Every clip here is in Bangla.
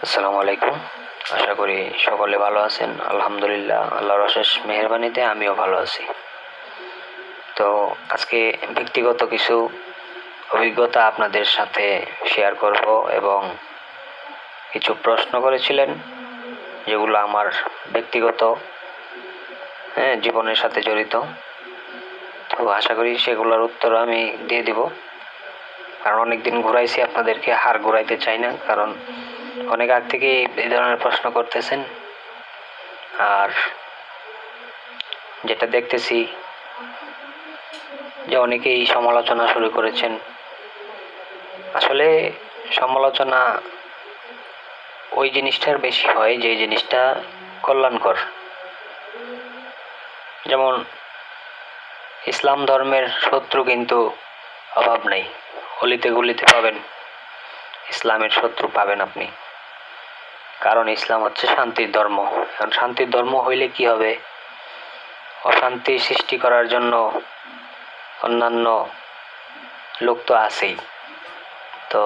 আসসালামু আলাইকুম। আশা করি সকলে ভালো আছেন। আলহামদুলিল্লাহ, আল্লাহর অশেষ মেহেরবানিতে আমিও ভালো আছি। তো আজকে ব্যক্তিগত কিছু অভিজ্ঞতা আপনাদের সাথে শেয়ার করব এবং কিছু প্রশ্ন করেছিলেন যেগুলো আমার ব্যক্তিগত জীবনের সাথে জড়িত। তো আশা করি সেগুলোর উত্তর আমি দিয়ে দিব, কারণ অনেকদিন ঘুরাইছি, আপনাদেরকে হার ঘুরাইতে চাই না, কারণ অনেক আগ থেকেই এই ধরনের প্রশ্ন করতেছেন। আর যেটা দেখতেছি যে অনেকেই সমালোচনা শুরু করেছেন। আসলে সমালোচনা ওই জিনিসটার বেশি হয় যে জিনিসটা কল্যাণকর। যেমন ইসলাম ধর্মের শত্রু কিন্তু অভাব নাই, অলিতে গলিতে পাবেন ইসলামের শত্রু পাবেন আপনি, কারণ ইসলাম হচ্ছে শান্তির ধর্ম। এখন শান্তির ধর্ম হইলে কি হবে? অশান্তি সৃষ্টি করার জন্য অন্যান্য লোক তো আছেই। তো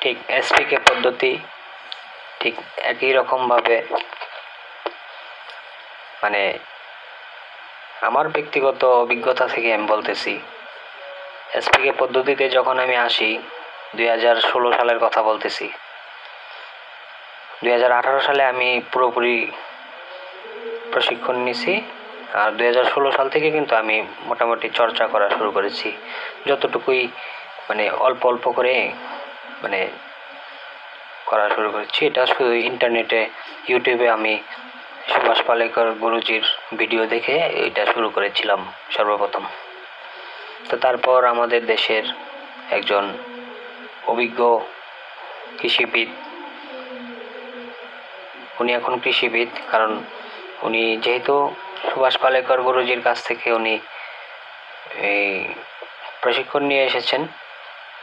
ঠিক এসপিকে পদ্ধতি ঠিক একই রকমভাবে, মানে আমার ব্যক্তিগত অভিজ্ঞতা থেকে আমি বলতেছি, এসপিকে পদ্ধতিতে যখন আমি আসি 2016 সালের কথা বলতেছি, 2018 সালে আমি পুরোপুরি প্রশিক্ষণ নিছি, আর 2016 সাল থেকে কিন্তু আমি মোটামুটি চর্চা করা শুরু করেছি, যতটুকুই অল্প অল্প করে করা শুরু করেছি। এটা শুধু ইন্টারনেটে, ইউটিউবে আমি সুভাষ পালেকর গুরুজির ভিডিও দেখে এটা শুরু করেছিলাম সর্বপ্রথম। তো তারপর আমাদের দেশের একজন অভিজ্ঞ কৃষিবিদ, উনি এখন কৃষিবিদ, কারণ উনি যেহেতু সুভাষ পালেকর গুরুজির কাছ থেকে উনি এই প্রশিক্ষণ নিয়ে এসেছেন,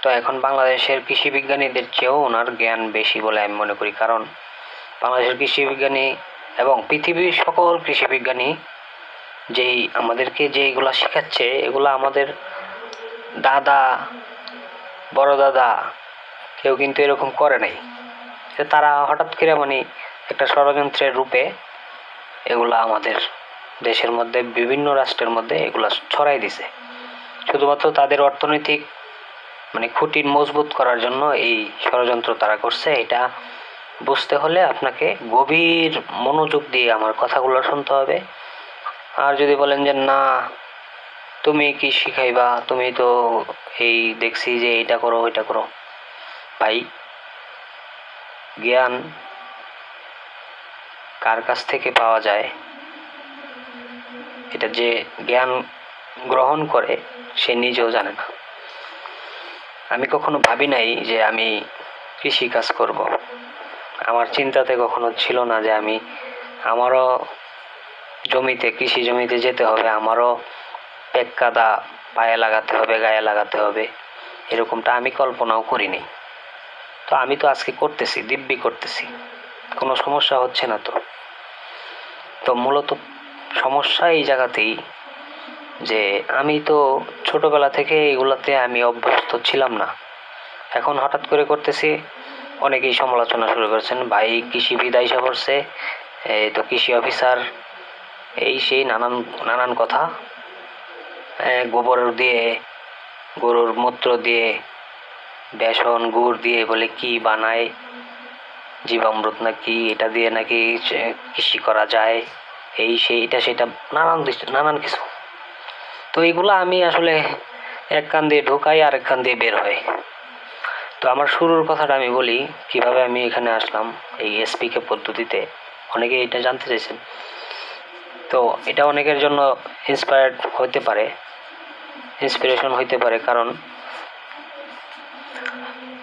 তো এখন বাংলাদেশের কৃষি বিজ্ঞানীদের চেয়েও ওনার জ্ঞান বেশি বলে আমি মনে করি। কারণ বাংলাদেশের কৃষি বিজ্ঞানী এবং পৃথিবীর সকল কৃষি বিজ্ঞানী যেই আমাদেরকে যেইগুলা শেখাচ্ছে, এগুলো আমাদের দাদা, বড় দাদা কেউ কিন্তু এরকম করে নাই। তারা হঠাৎ করে একটা ষড়যন্ত্রের রূপে এগুলা আমাদের দেশের মধ্যে, বিভিন্ন রাষ্ট্রের মধ্যে এগুলা ছড়াই দিছে, শুধুমাত্র তাদের অর্থনৈতিক খুঁটি মজবুত করার জন্য এই ষড়যন্ত্র তারা করছে। এটা বুঝতে হলে আপনাকে গভীর মনোযোগ দিয়ে আমার কথাগুলো শুনতে হবে। আর যদি বলেন যে না, তুমি কি শিখাইবা, তুমি তো এই দেখছি যে এটা করো ওইটা করো, ভাই জ্ঞান কার কাছ থেকে পাওয়া যায়, এটা যে জ্ঞান গ্রহণ করে সে নিজেও জানে না। আমি কখনো ভাবি নাই যে আমি কৃষি কাজ করব, আমার চিন্তাতে কখনো ছিল না যে আমারও জমিতে, কৃষি জমিতে যেতে হবে, আমারও পেক কাদা পায়ে লাগাতে হবে, গায়ে লাগাতে হবে, এরকমটা আমি কল্পনাও করিনি। তো আমি তো আজকে করতেছি, দিব্যি করতেছি, কোনো সমস্যা হচ্ছে না। তো মূলত সমস্যা এই জায়গাতেই যে আমি তো ছোটবেলা থেকে এগুলাতে আমি অভ্যস্ত ছিলাম না। এখন হঠাৎ করে করতেছি, অনেকেই সমালোচনা শুরু করেছেন, ভাই কৃষিবিদ আইসা পড়ছে, এই তো কৃষি অফিসার, এই সেই নানান নানান কথা। গোবর দিয়ে, গরুর মূত্র দিয়ে, বেসন গুড় দিয়ে বলে কি বানায়, জীবামৃত নাকি, এটা দিয়ে নাকি কৃষি করা যায়, এই সেই এটা সেটা নানান কিছু। তো এইগুলো আমি আসলে এক কান দিয়ে ঢোকাই আর এক কান দিয়ে বের হয়। তো আমার শুরুর কথাটা আমি বলি, কিভাবে আমি এখানে আসলাম এই এসপিকে পদ্ধতিতে। অনেকে এটা জানতে চাইছেন, তো এটা অনেকের জন্য ইন্সপিরেশন হইতে পারে। কারণ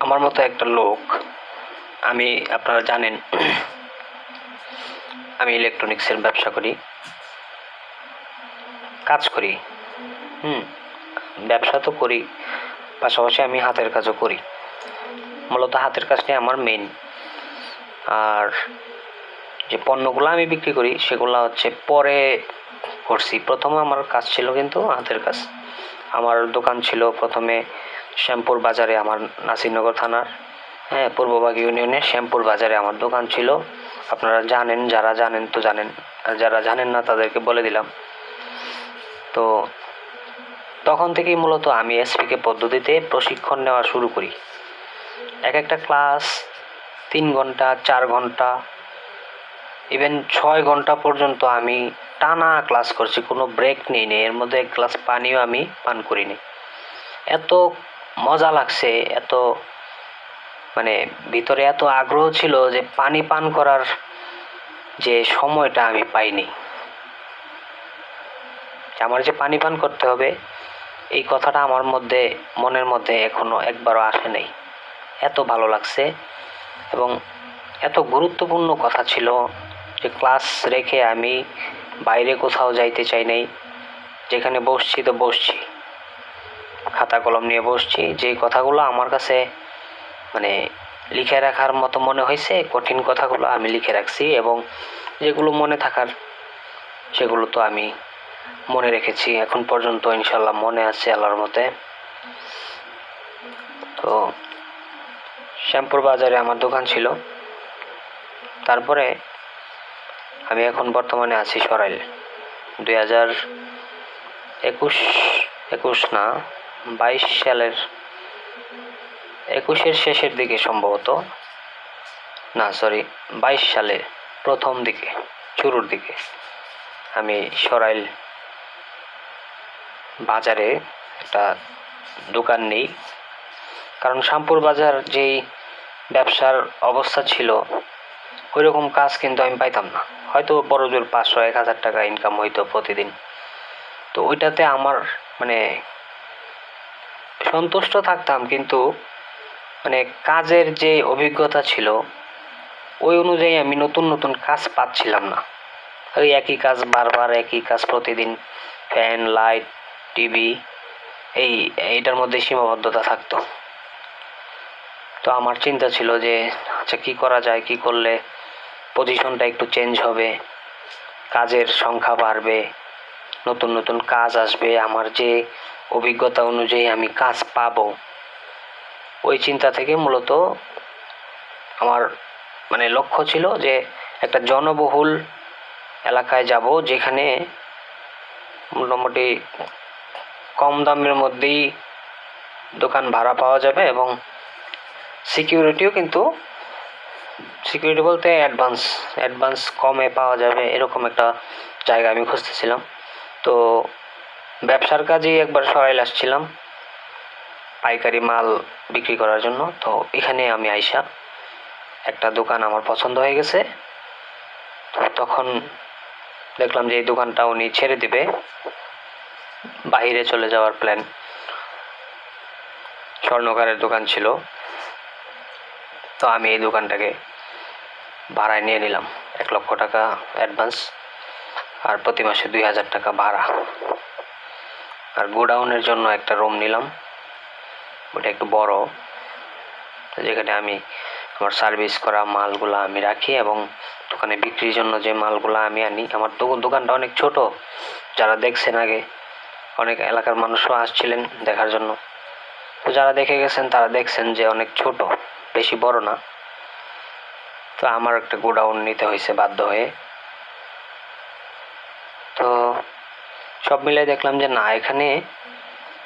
আমার মতো একটা লোক, আপনারা জানেন আমি ইলেকট্রনিক্সের ব্যবসা করি, কাজ করি, ব্যবসা তো করি, পাশাপাশি আমি হাতের কাজও করি। মূলত হাতের কাজটাই আমার মেইন। আর যে পণ্যগুলো আমি বিক্রি করি সেগুলো হচ্ছে পরে করছি। প্রথমে আমার কাজ ছিল কিন্তু হাতের কাজ। আমার দোকান ছিল প্রথমে শ্যামপুর বাজারে, আমার নাসিরনগর থানার হ্যাঁ, পূর্ববাগ ইউনিয়নের শ্যামপুর বাজারে আমার দোকান ছিল। আপনারা জানেন, যারা জানেন তো জানেন, আর যারা জানেন না তাদেরকে বলে দিলাম। তো তখন থেকেই মূলত আমি এসপিকে পদ্ধতিতে প্রশিক্ষণ নেওয়া শুরু করি। এক একটা ক্লাস 3 ঘন্টা, 4 ঘন্টা, ইভেন 6 ঘন্টা পর্যন্ত আমি টানা ক্লাস করছি, কোনো ব্রেক নিইনি। এর মধ্যে এক গ্লাস পানিও আমি পান করিনি। এত মজা লাগছে, এত মানে ভিতরে এত আগ্রহ ছিল যে পানি পান করার যে সময়টা আমি পাইনি। আমার যে পানি পান করতে হবে এই কথাটা আমার মনের মধ্যে এখনো একবারও আসে নাই। এত ভালো লাগছে এবং এত গুরুত্বপূর্ণ কথা ছিল যে ক্লাস রেখে আমি বাইরে কোথাও যাইতে চাই নাই। যেখানে বসছি তো বসছি, খাতা কলম নিয়ে বসছি। যে কথাগুলো আমার কাছে মানে লিখে রাখার মতো মনে হয়েছে, কঠিন কথাগুলো আমি লিখে রাখছি, এবং যেগুলো মনে থাকার সেগুলো তো আমি মনে রেখেছি। এখন পর্যন্ত ইনশাল্লাহ মনে আছে আল্লাহর মতে। তো শ্যামপুর বাজারে আমার দোকান ছিল। তারপরে আমি এখন বর্তমানে আছি সরাইল। 2021 না 22 সালের 21-এর শেষের দিকে সম্ভবত, না সরি 22 সালের প্রথম দিকে, শুরুর দিকে আমি সরাইল বাজারে একটা দোকান নেই। কারণ শ্যামপুর বাজার যেই ব্যবসার অবস্থা ছিল ওই রকম কাজ কিন্তু আমি পাইতাম না। হয়তো বড় জোর 500-1000 টাকা ইনকাম হইতো প্রতিদিন। তো ওইটাতে আমার মানে সন্তুষ্ট থাকতাম, কিন্তু মানে কাজের যে অভিজ্ঞতা ছিল ওই অনুযায়ী আমি নতুন নতুন কাজ পাচ্ছিলাম না। ওই একই কাজ বারবার, একই কাজ প্রতিদিন, ফ্যান, লাইট, টিভি, এইটার মধ্যে সীমাবদ্ধতা থাকতো। তো আমার চিন্তা ছিল যে আচ্ছা কী করা যায়, কী করলে পজিশনটা একটু চেঞ্জ হবে, কাজের সংখ্যা বাড়বে, নতুন নতুন কাজ আসবে, আমার যে অভিজ্ঞতা অনুযায়ী আমি কাজ পাবো। ওই চিন্তা থেকে মূলত আমার মানে লক্ষ্য ছিল যে একটা জনবহুল এলাকায় যাব, যেখানে মোটামুটি কম দামের মধ্যেই দোকান ভাড়া পাওয়া যাবে এবং সিকিউরিটি বলতে অ্যাডভান্স কমে পাওয়া যাবে, এরকম একটা জায়গা আমি খুঁজতেছিলাম। তো ব্যবসার কাজেই একবার সরাইল আসছিলাম পাইকারি মাল বিক্রি করার জন্য। তো এখানে আমি আইসা একটা দোকান আমার পছন্দ হয়ে গেছে। তো তখন দেখলাম যে এই দোকানটা উনি ছেড়ে দিবে, বাইরে চলে যাওয়ার প্ল্যান। স্বর্ণকারের দোকান ছিল। তো আমি এই দোকানটাকে ভাড়ায় নিয়ে নিলাম। 1 লক্ষ টাকা অ্যাডভান্স আর প্রতি মাসে 2000 টাকা ভাড়া। আর গোডাউনের জন্য একটা রুম নিলাম, ওটা একটু বড়, যেখানে আমি আমার সার্ভিস করা মালগুলো আমি রাখি এবং দোকানে বিক্রির জন্য যে মালগুলো আমি আনি। আমার দোকানটা অনেক ছোট, যারা দেখছেন আগে অনেক এলাকার মানুষও আসছিলেন দেখার জন্য। তো যারা দেখে গেছেন তারা দেখছেন যে অনেক ছোট, বেশি বড় না। তো আমার একটা গোডাউন নিতে হয়েছে বাধ্য হয়ে। তো সব মিলে দেখলাম যে না, এখানে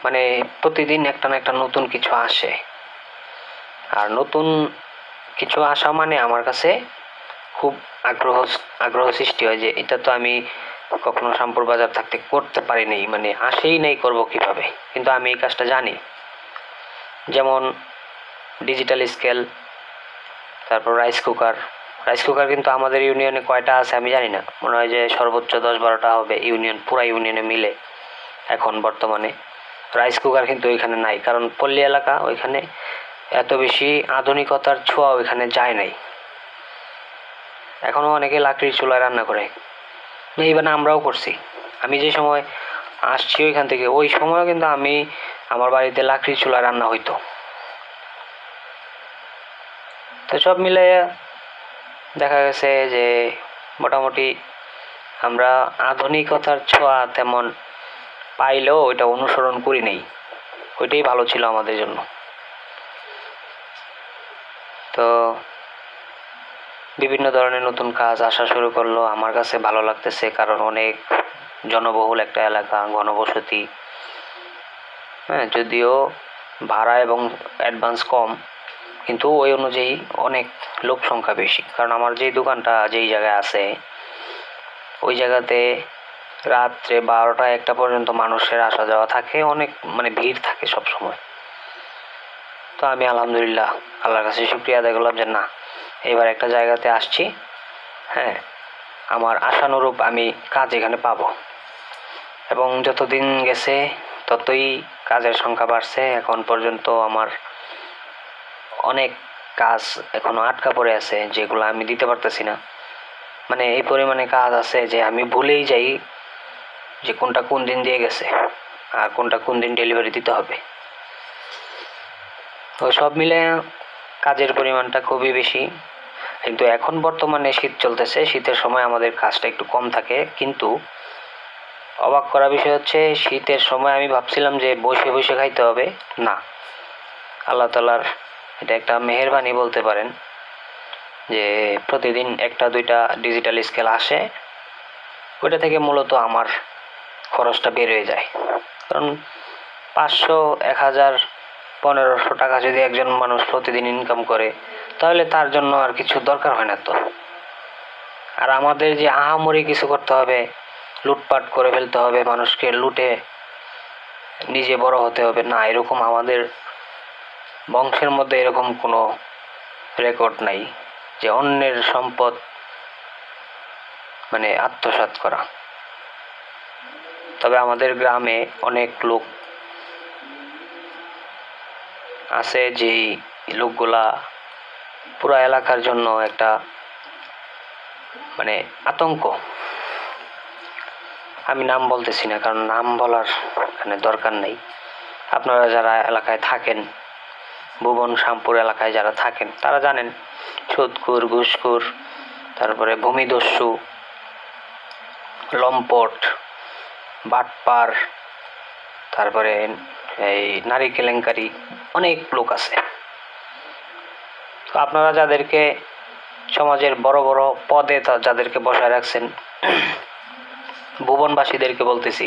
মানে প্রতিদিন একটা না একটা নতুন কিছু আসে, আর নতুন কিছু আসা মানে আমার কাছে খুব আগ্রহ সৃষ্টি হয় যে এটা তো আমি কখনো শ্যামপুর বাজার থাকতে করতে পারিনি, মানে আসেই নাই, করব কিভাবে। কিন্তু আমি এই কাজটা জানি, যেমন ডিজিটাল স্কেল, তারপর রাইস কুকার কিন্তু আমাদের ইউনিয়নে কয়টা আছে আমি জানি না, মনে হয় যে সর্বোচ্চ 10-12টা হবে পুরা ইউনিয়নে মিলে এখন বর্তমানে। রাইস কুকার কিন্তু ওইখানে নাই, কারণ পল্লী এলাকা, ওইখানে এত বেশি আধুনিকতার ছোঁয়া ওইখানে যায় নাই। এখনও অনেকে লাকড়ির চুলায় রান্না করে, এইবার আমরাও করছি। আমি যে সময় আসছি ওইখান থেকে, ওই সময়ও কিন্তু আমার বাড়িতে লাকড়ির চুলায় রান্না হইতো। তো সব মিলে দেখা গেছে যে মোটামুটি আমরা আধুনিকতার ছোঁয়া তেমন পাইলেও ওইটা অনুসরণ করি নাই, ওইটাই ভালো ছিল আমাদের জন্য। বিভিন্ন ধরনের নতুন কাজ আসা শুরু করলো। আমার কাছে ভালো লাগতেছে, কারণ অনেক জনবহুল একটা এলাকা, ঘনবসতি। হ্যাঁ, যদিও ভাড়া এবং অ্যাডভান্স কম, কিন্তু ওই অনুযায়ী অনেক লোক সংখ্যা বেশি। কারণ আমার যেই দোকানটা যেই জায়গায় আছে, ওই জায়গাতে রাত্রে 12টা-1টা পর্যন্ত মানুষের আসা যাওয়া থাকে, অনেক ভিড় থাকে সব সময়। তো আমি আলহামদুলিল্লাহ আল্লাহর কাছে শুকরিয়া আদায় করলাম যে না, এবার একটা জায়গাতে আসছি, হ্যাঁ, আমার আশানুরূপ আমি কাজ এখানে পাবো। এবং যতদিন গেছে ততই কাজের সংখ্যা বাড়ছে। এখন পর্যন্ত আমার অনেক কাজ এখনো আটকা পড়ে আছে, যেগুলো আমি দিতে পারতেছি না। এই পরিমাণে কাজ আছে যে আমি ভুলেই যাই যে কোনটা কোন দিন দিয়ে গেছে আর কোনটা কোন দিন ডেলিভারি দিতে হবে। তো সব মিলে কাজের পরিমাণটা খুবই বেশি। কিন্তু এখন বর্তমানে শীত চলতেছে, শীতের সময় আমাদের কাজটা একটু কম থাকে। কিন্তু অবাক করা বিষয় হচ্ছে, শীতের সময় আমি ভাবছিলাম যে বসে বসে খাইতে হবে, না, আল্লাহ তাআলার এটা একটা মেহেরবানি বলতে পারেন যে প্রতিদিন 1-2টা ডিজিটাল স্কেল আসে, ওইটা থেকে মূলত আমার খরচটা বের হয়ে যায়। কারণ 500, 1000, 1500 টাকা যদি একজন মানুষ প্রতিদিন ইনকাম করে, তাহলে তার জন্য আর কিছু দরকার হয় না তো। আর আমাদের যে আহামরি কিছু করতে হবে, লুটপাট করে ফেলতে হবে, মানুষকে লুটে নিজে বড় হতে হবে, না, এরকম আমাদের বংশের মধ্যে এরকম কোনো রেকর্ড নাই যে অন্যের সম্পদ আত্মসাৎ করা। তবে আমাদের গ্রামে অনেক লোক আছে, যেই লোকগুলা পুরা এলাকার জন্য একটা আতঙ্ক। আমি নাম বলতেছি না, কারণ নাম বলার দরকার নেই। আপনারা যারা এলাকায় থাকেন, ভুবন শ্যামপুর এলাকায় যারা থাকেন, তারা জানেন সুদখোর, ঘুষখোর, তারপরে ভূমিদস্যু, লম্পট, বাটপার, তারপরে এই নারী কেলেঙ্কারি, অনেক লোক আছে। তো আপনারা যাদেরকে সমাজের বড় বড় পদে যাদেরকে বসায় রাখছেন, ভুবনবাসীদেরকে বলতেছি,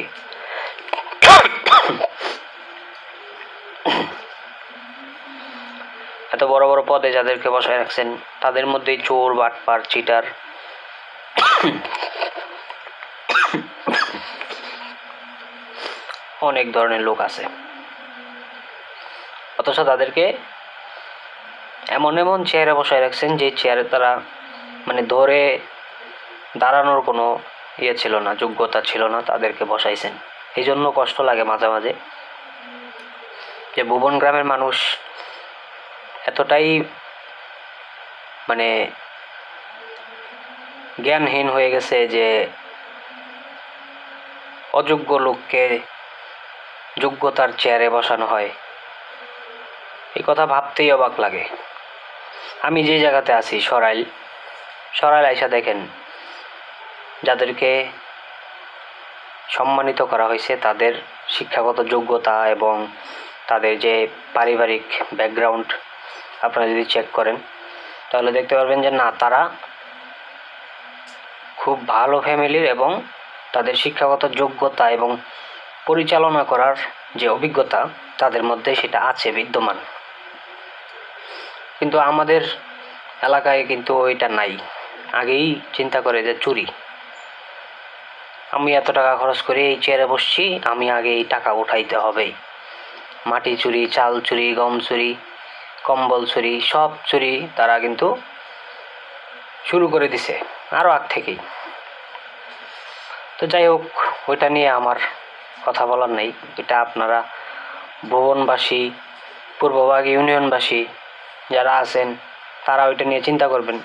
এত বড় বড় পদে যাদেরকে বসায় রাখছেন, তাদের মধ্যে চোর, বাটপার, চিটার অনেক ধরনের লোক আছে। অথচ তাদেরকে এমন এমন চেয়ারে বসায় রাখছেন যে চেয়ারে তারা ধরে দাঁড়ানোর কোনো ছিল না, যোগ্যতা ছিল না, তাদেরকে বসাইছেন। এই জন্য কষ্ট লাগে মাঝে মাঝে যে ভুবন গ্রামের মানুষ এতটাই জ্ঞানহীন হয়ে গেছে যে অযোগ্য লোককে যোগ্যতার চেয়ারে বসানো হয়। এই কথা ভাবতেই অবাক লাগে। আমি যে জায়গাতে আছি, সরাইল আইসা দেখেন, যাদেরকে সম্মানিত করা হয়েছে তাদের শিক্ষাগত যোগ্যতা এবং তাদের যে পারিবারিক ব্যাকগ্রাউন্ড আপনারা যদি চেক করেন, তাহলে দেখতে পারবেন যে না, তারা খুব ভালো ফ্যামিলির এবং তাদের শিক্ষাগত যোগ্যতা এবং পরিচালনা করার যে অভিজ্ঞতা তাদের মধ্যে সেটা আছে, বিদ্যমান। কিন্তু আমাদের এলাকায় কিন্তু ওইটা নাই। আগেই চিন্তা করে যে চুরি, আমি এত টাকা খরচ করে এই চেয়ারে বসছি, আমি আগে এই টাকা উঠাইতে হবে। মাটি চুরি, চাল চুরি, গম চুরি, কম্বল চুরি, সব চুরি তারা কিন্তু শুরু করে দিছে আরও আগ থেকেই। তো যাই হোক, ওইটা নিয়ে আমার কথা বলার নেই। এটা আপনারা ভুবনবাসী, পূর্ববাগ ইউনিয়নবাসী যারা আছেন, তারা ওইটা নিয়ে চিন্তা করবেন।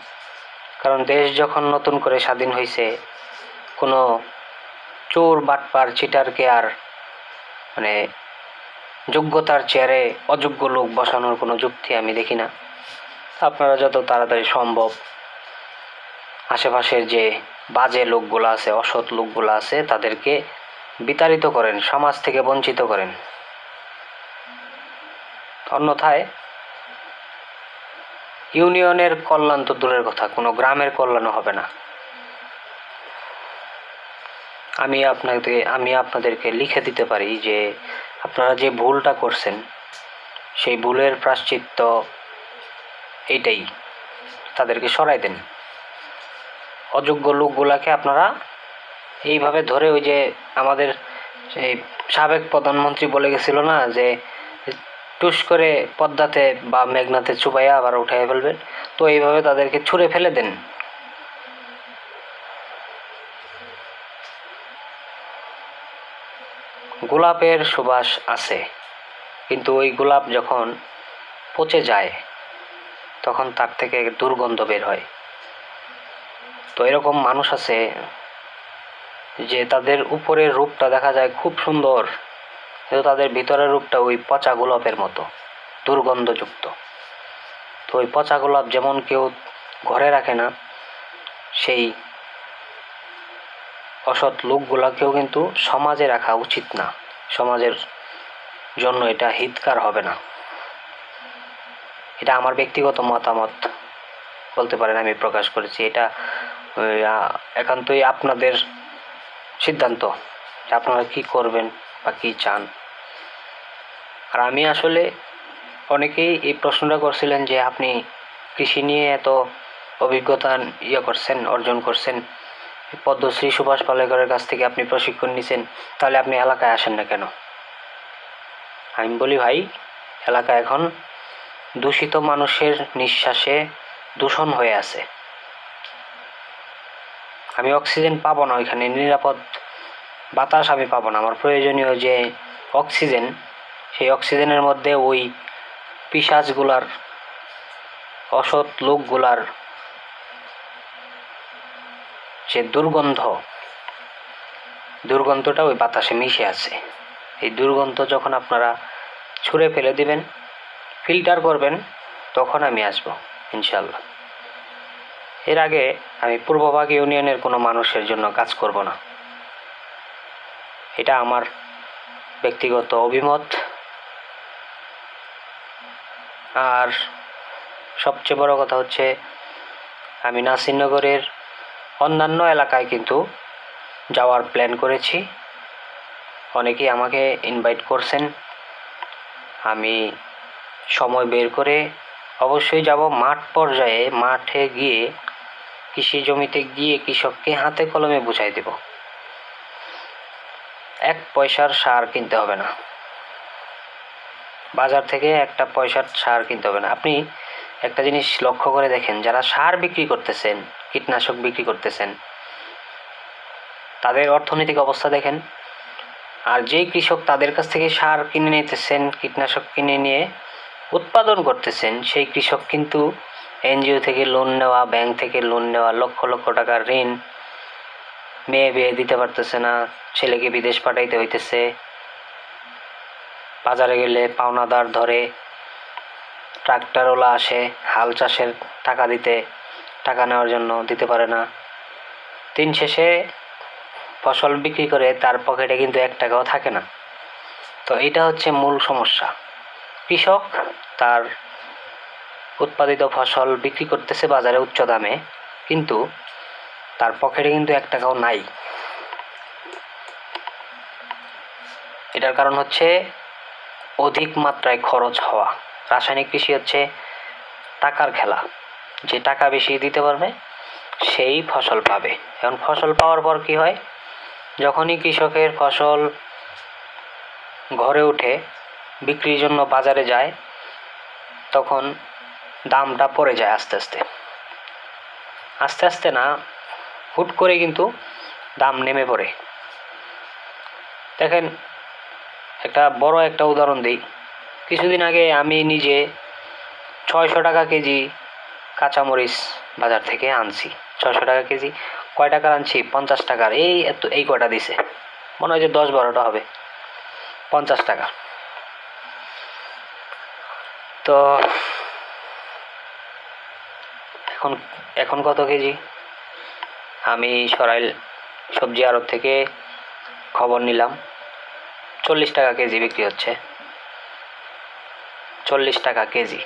কারণ দেশ যখন নতুন করে স্বাধীন হয়েছে, কোনো চোর, বাটপার, চিটারকে আর যোগ্যতার চেয়ারে অযোগ্য লোক বসানোর কোনো যুক্তি আমি দেখি না। আপনারা যত তাড়াতাড়ি সম্ভব আশেপাশের যে বাজে লোকগুলো আছে, অসৎ লোকগুলো আছে, তাদেরকে বিতাড়িত করেন, সমাজ থেকে বঞ্চিত করেন। অন্যথায় ইউনিয়নের কল্যাণ তো দূরের কথা, কোনো গ্রামের কল্যাণও হবে না। আমি আপনাদেরকে লিখে দিতে পারি যে আপনারা যে ভুলটা করছেন সেই ভুলের প্রায়শ্চিত্ত এইটাই, তাদেরকে সরাই দেন। অযোগ্য লোকগুলাকে আপনারা এইভাবে ধরে, ওই যে আমাদের সেই সাবেক প্রধানমন্ত্রী বলে গেছিল না যে টুস করে পদ্মাতে বা মেঘনাতে চুবাইয়া আবার উঠাই ফেলবেন, তো এইভাবে তাদেরকে ছুঁড়ে ফেলে দেন। গোলাপের সুবাস আছে, কিন্তু ওই গোলাপ যখন পচে যায় তখন তার থেকে দুর্গন্ধ বের হয়। তো এরকম মানুষ আছে যে তাদের উপরের রূপটা দেখা যায় খুব সুন্দর, কিন্তু তাদের ভিতরের রূপটা ওই পচা গোলাপের মতো দুর্গন্ধযুক্ত। তো ওই পচা গোলাপ যেমন কেউ ঘরে রাখে না, সেই অসৎ লোকগুলাকেও কিন্তু সমাজে রাখা উচিত না। সমাজের জন্য এটা হিতকার হবে না। এটা আমার ব্যক্তিগত মতামত বলতে পারেন, আমি প্রকাশ করেছি। এটা একান্তই আপনাদের সিদ্ধান্ত, আপনারা কি করবেন বা কি চান। আর আমি আসলে, অনেকেই এই প্রশ্নটা করছিলেন যে আপনি কৃষি নিয়ে এত অভিজ্ঞতা অর্জন করছেন, পদ্মশ্রী সুভাষ পালেকরের কাছ থেকে আপনি প্রশিক্ষণ নিছেন, তাহলে আপনি এলাকায় আসেন না কেন? আমি বলি, ভাই, এলাকা এখন দূষিত মানুষের নিঃশ্বাসে দূষণ হয়ে আছে। আমি অক্সিজেন পাবো না ওইখানে, নিরাপদ বাতাস আমি পাবো না। আমার প্রয়োজনীয় যে অক্সিজেন, সেই অক্সিজেনের মধ্যে ওই পিশাচগুলার, অসৎ লোকগুলার যে দুর্গন্ধটা ওই বাতাসে মিশে আছে। এই দুর্গন্ধ যখন আপনারা ছুঁড়ে ফেলে দিবেন, ফিল্টার করবেন, তখন আমি আসবো ইনশাল্লাহ। এর আগে আমি পূর্বভাগ ইউনিয়নের কোনো মানুষের জন্য কাজ করব না। এটা আমার ব্যক্তিগত অভিমত। আর সবচেয়ে বড় কথা হচ্ছে, আমি নাসিরনগরের অন্যান্য এলাকায় কিন্তু যাওয়ার প্ল্যান করেছি। অনেকেই আমাকে ইনভাইট করছেন। আমি সময় বের করে অবশ্যই যাব। মাঠ পর্যায়ে, মাঠে গিয়ে, কৃষি জমিতে গিয়ে কৃষককে হাতে কলমে বুঝাই দেব। 1 পয়সার সার কিনতে হবে না, বাজার থেকে 1 পয়সার সার কিনতে হবে না। আপনি একটা জিনিস লক্ষ্য করে দেখেন, যারা সার বিক্রি করতেছেন, কীটনাশক বিক্রি করতেছেন, তাদের অর্থনৈতিক অবস্থা দেখেন। আর যেই কৃষক তাদের কাছ থেকে সার কিনে নিতেছেন, কীটনাশক কিনে নিয়ে উৎপাদন করতেছেন, সেই কৃষক কিন্তু এনজিও থেকে লোন নেওয়া, ব্যাংক থেকে লোন নেওয়া, লক্ষ লক্ষ টাকার ঋণ, মেয়ে বিয়ে দিতে পারতেছে না, ছেলেকে বিদেশ পাঠাইতে হইতেছে, বাজারে গেলে পাওনাদার ধরে, ট্রাক্টরওয়ালা আসে হাল চাষের টাকা নেওয়ার জন্য, দিতে পারে না। দিন শেষে ফসল বিক্রি করে তার পকেটে কিন্তু 1 টাকাও থাকে না। তো এটা হচ্ছে মূল সমস্যা। কৃষক তার উৎপাদিত ফসল বিক্রি করতেছে বাজারে উচ্চ দামে, কিন্তু তার পকেটে কিন্তু 1 টাকাও নাই। এটার কারণ হচ্ছে অধিক মাত্রায় খরচ হওয়া। রাসায়নিক কৃষি হচ্ছে টাকার খেলা। যে টাকা বেশি দিতে পারবে সেই ফসল পাবে। এখন ফসল পাওয়ার পর কি হয়, যখনই কৃষকের ফসল ঘরে উঠে বিক্রির জন্য বাজারে যায়, তখন দামটা পড়ে যায় আস্তে আস্তে না, হুট করে কিন্তু দাম নেমে পড়ে। দেখেন, বড় একটা উদাহরণ দিই। কিছুদিন আগে আমি নিজে 600 টাকা কেজি কাঁচামরিচ বাজার থেকে আনছি। 600 টাকা কেজি। কয় টাকার আনছি? 50 টাকার। এই কয়টা দিছে, মনে হয় যে 10-12টা হবে, 50 টাকা। তো এখন কত কেজি? আমি সরাইল সবজি আড়ত থেকে খবর নিলাম, 40 টাকা কেজি বিক্রি হচ্ছে। 40 টাকা কেজি।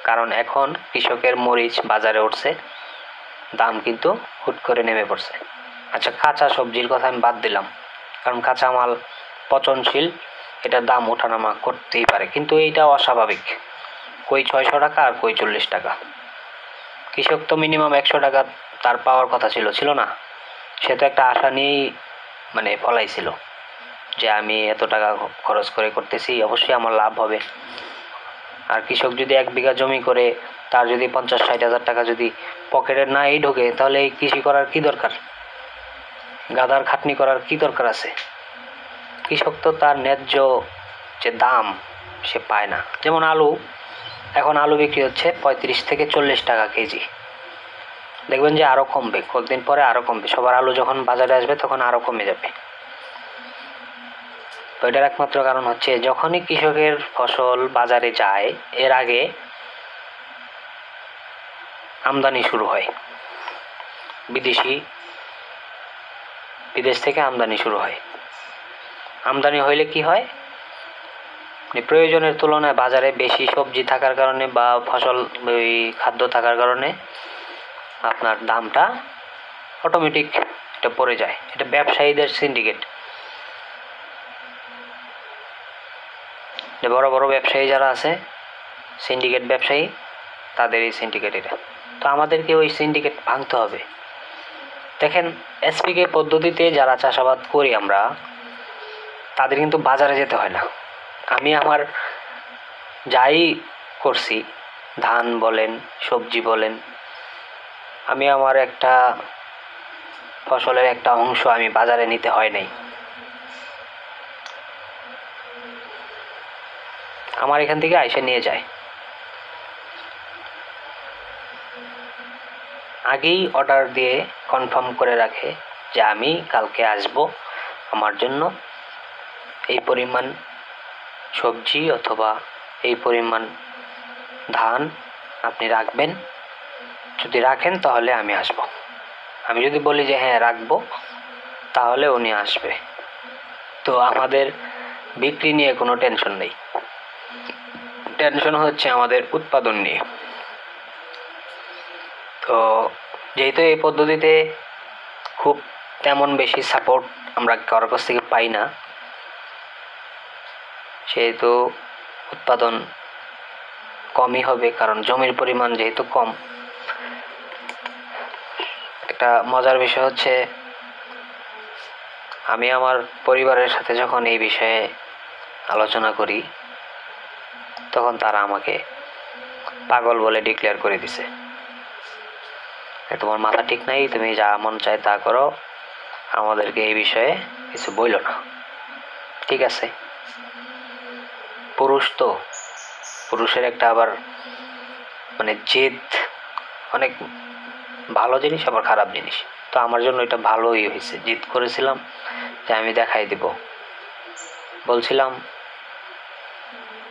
কারণ এখন কৃষকের মরিচ বাজারে উঠছে, দাম কিন্তু হুট করে নেমে পড়ছে। আচ্ছা, কাঁচা সবজির কথা আমি বাদ দিলাম, কারণ কাঁচা মাল পচনশীল, এটার দাম ওঠানামা করতেই পারে, কিন্তু এইটা অস্বাভাবিক। কই 600 টাকা আর কই 40 টাকা। কৃষক তো মিনিমাম 100 টাকা তার পাওয়ার কথা ছিল না? সে তো একটা আশা নিয়েই ফলাইছিল যে আমি এত টাকা খরচ করে করতেছি, অবশ্যই আমার লাভ হবে। আর কৃষক যদি 1 বিঘা জমি করে তার যদি 50-60 হাজার টাকা যদি পকেটে নাই ঢোকে, তাহলে এই কৃষি করার কি দরকার? গাধার খাটনি করার কি দরকার আছে? কৃষক তো তার ন্যায্য যে দাম সে পায় না। যেমন আলু, এখন আলু বিক্রি হচ্ছে 35 থেকে 40 টাকা কেজি। দেখবেন যে আরও কমবে, কয়েকদিন পরে আরও কমবে। সবার আলু যখন বাজারে আসবে তখন আরও কমে যাবে। তো এটার একমাত্র কারণ হচ্ছে যখনই কৃষকের ফসল বাজারে যায়, এর আগে আমদানি শুরু হয়, বিদেশ থেকে আমদানি শুরু হয়। আমদানি হইলে কি হয়, প্রয়োজনের তুলনায় বাজারে বেশি সবজি থাকার কারণে বা ফসল খাদ্য থাকার কারণে আপনার দামটা অটোমেটিক এটা পড়ে যায়। এটা ব্যবসায়ীদের সিন্ডিকেট, যে বড় বড় ব্যবসায়ী যারা আছে, সিন্ডিকেট ব্যবসায়ী, তাদের এই সিন্ডিকেট এটা। তো আমাদেরকে ওই সিন্ডিকেট ভাঙতে হবে। দেখেন, এসপিকে পদ্ধতিতে যারা চাষাবাদ করি আমরা, তাদের কিন্তু বাজারে যেতে হয় না। আমি আমার যাই করছি, ধান বলেন, সবজি বলেন, আমি আমার একটা ফসলের একটা অংশ আমি বাজারে নিতে হয় নাই। আমার এখান থেকে আইসে নিয়ে যায়। আগেই অর্ডার দিয়ে কনফার্ম করে রাখে যে আমি কালকে আসব, আমার জন্য এই পরিমাণ সবজি অথবা এই পরিমাণ ধান আপনি রাখবেন। যদি রাখেন তাহলে আমি আসব। আমি যদি বলি যে হ্যাঁ রাখবো, তাহলে উনি আসবে। তো আমাদের বিক্রি নিয়ে কোনো টেনশন নেই, টেনশন হচ্ছে আমাদের উৎপাদন নিয়ে। তো যেহেতু এই পদ্ধতিতে খুব তেমন বেশি সাপোর্ট আমরা কারোর কাছ থেকে পাই না, সেহেতু উৎপাদন কমই হবে, কারণ জমির পরিমাণ যেহেতু কম। একটা মজার বিষয় হচ্ছে, আমি আমার পরিবারের সাথে যখন এই বিষয়ে আলোচনা করি, তখন তারা আমাকে পাগল বলে ডিক্লেয়ার করে দিছে। তোমার মাথা ঠিক নাই, তুমি যা মন চায় তা করো, আমাদেরকে এই বিষয়ে কিছু বইল না। ঠিক আছে, পুরুষ তো, পুরুষের একটা আবার জেদ অনেক ভালো জিনিস, আবার খারাপ জিনিস। তো আমার জন্য এটা ভালোই হয়েছে, জিদ করেছিলাম যে আমি দেখাই দিব, বলছিলাম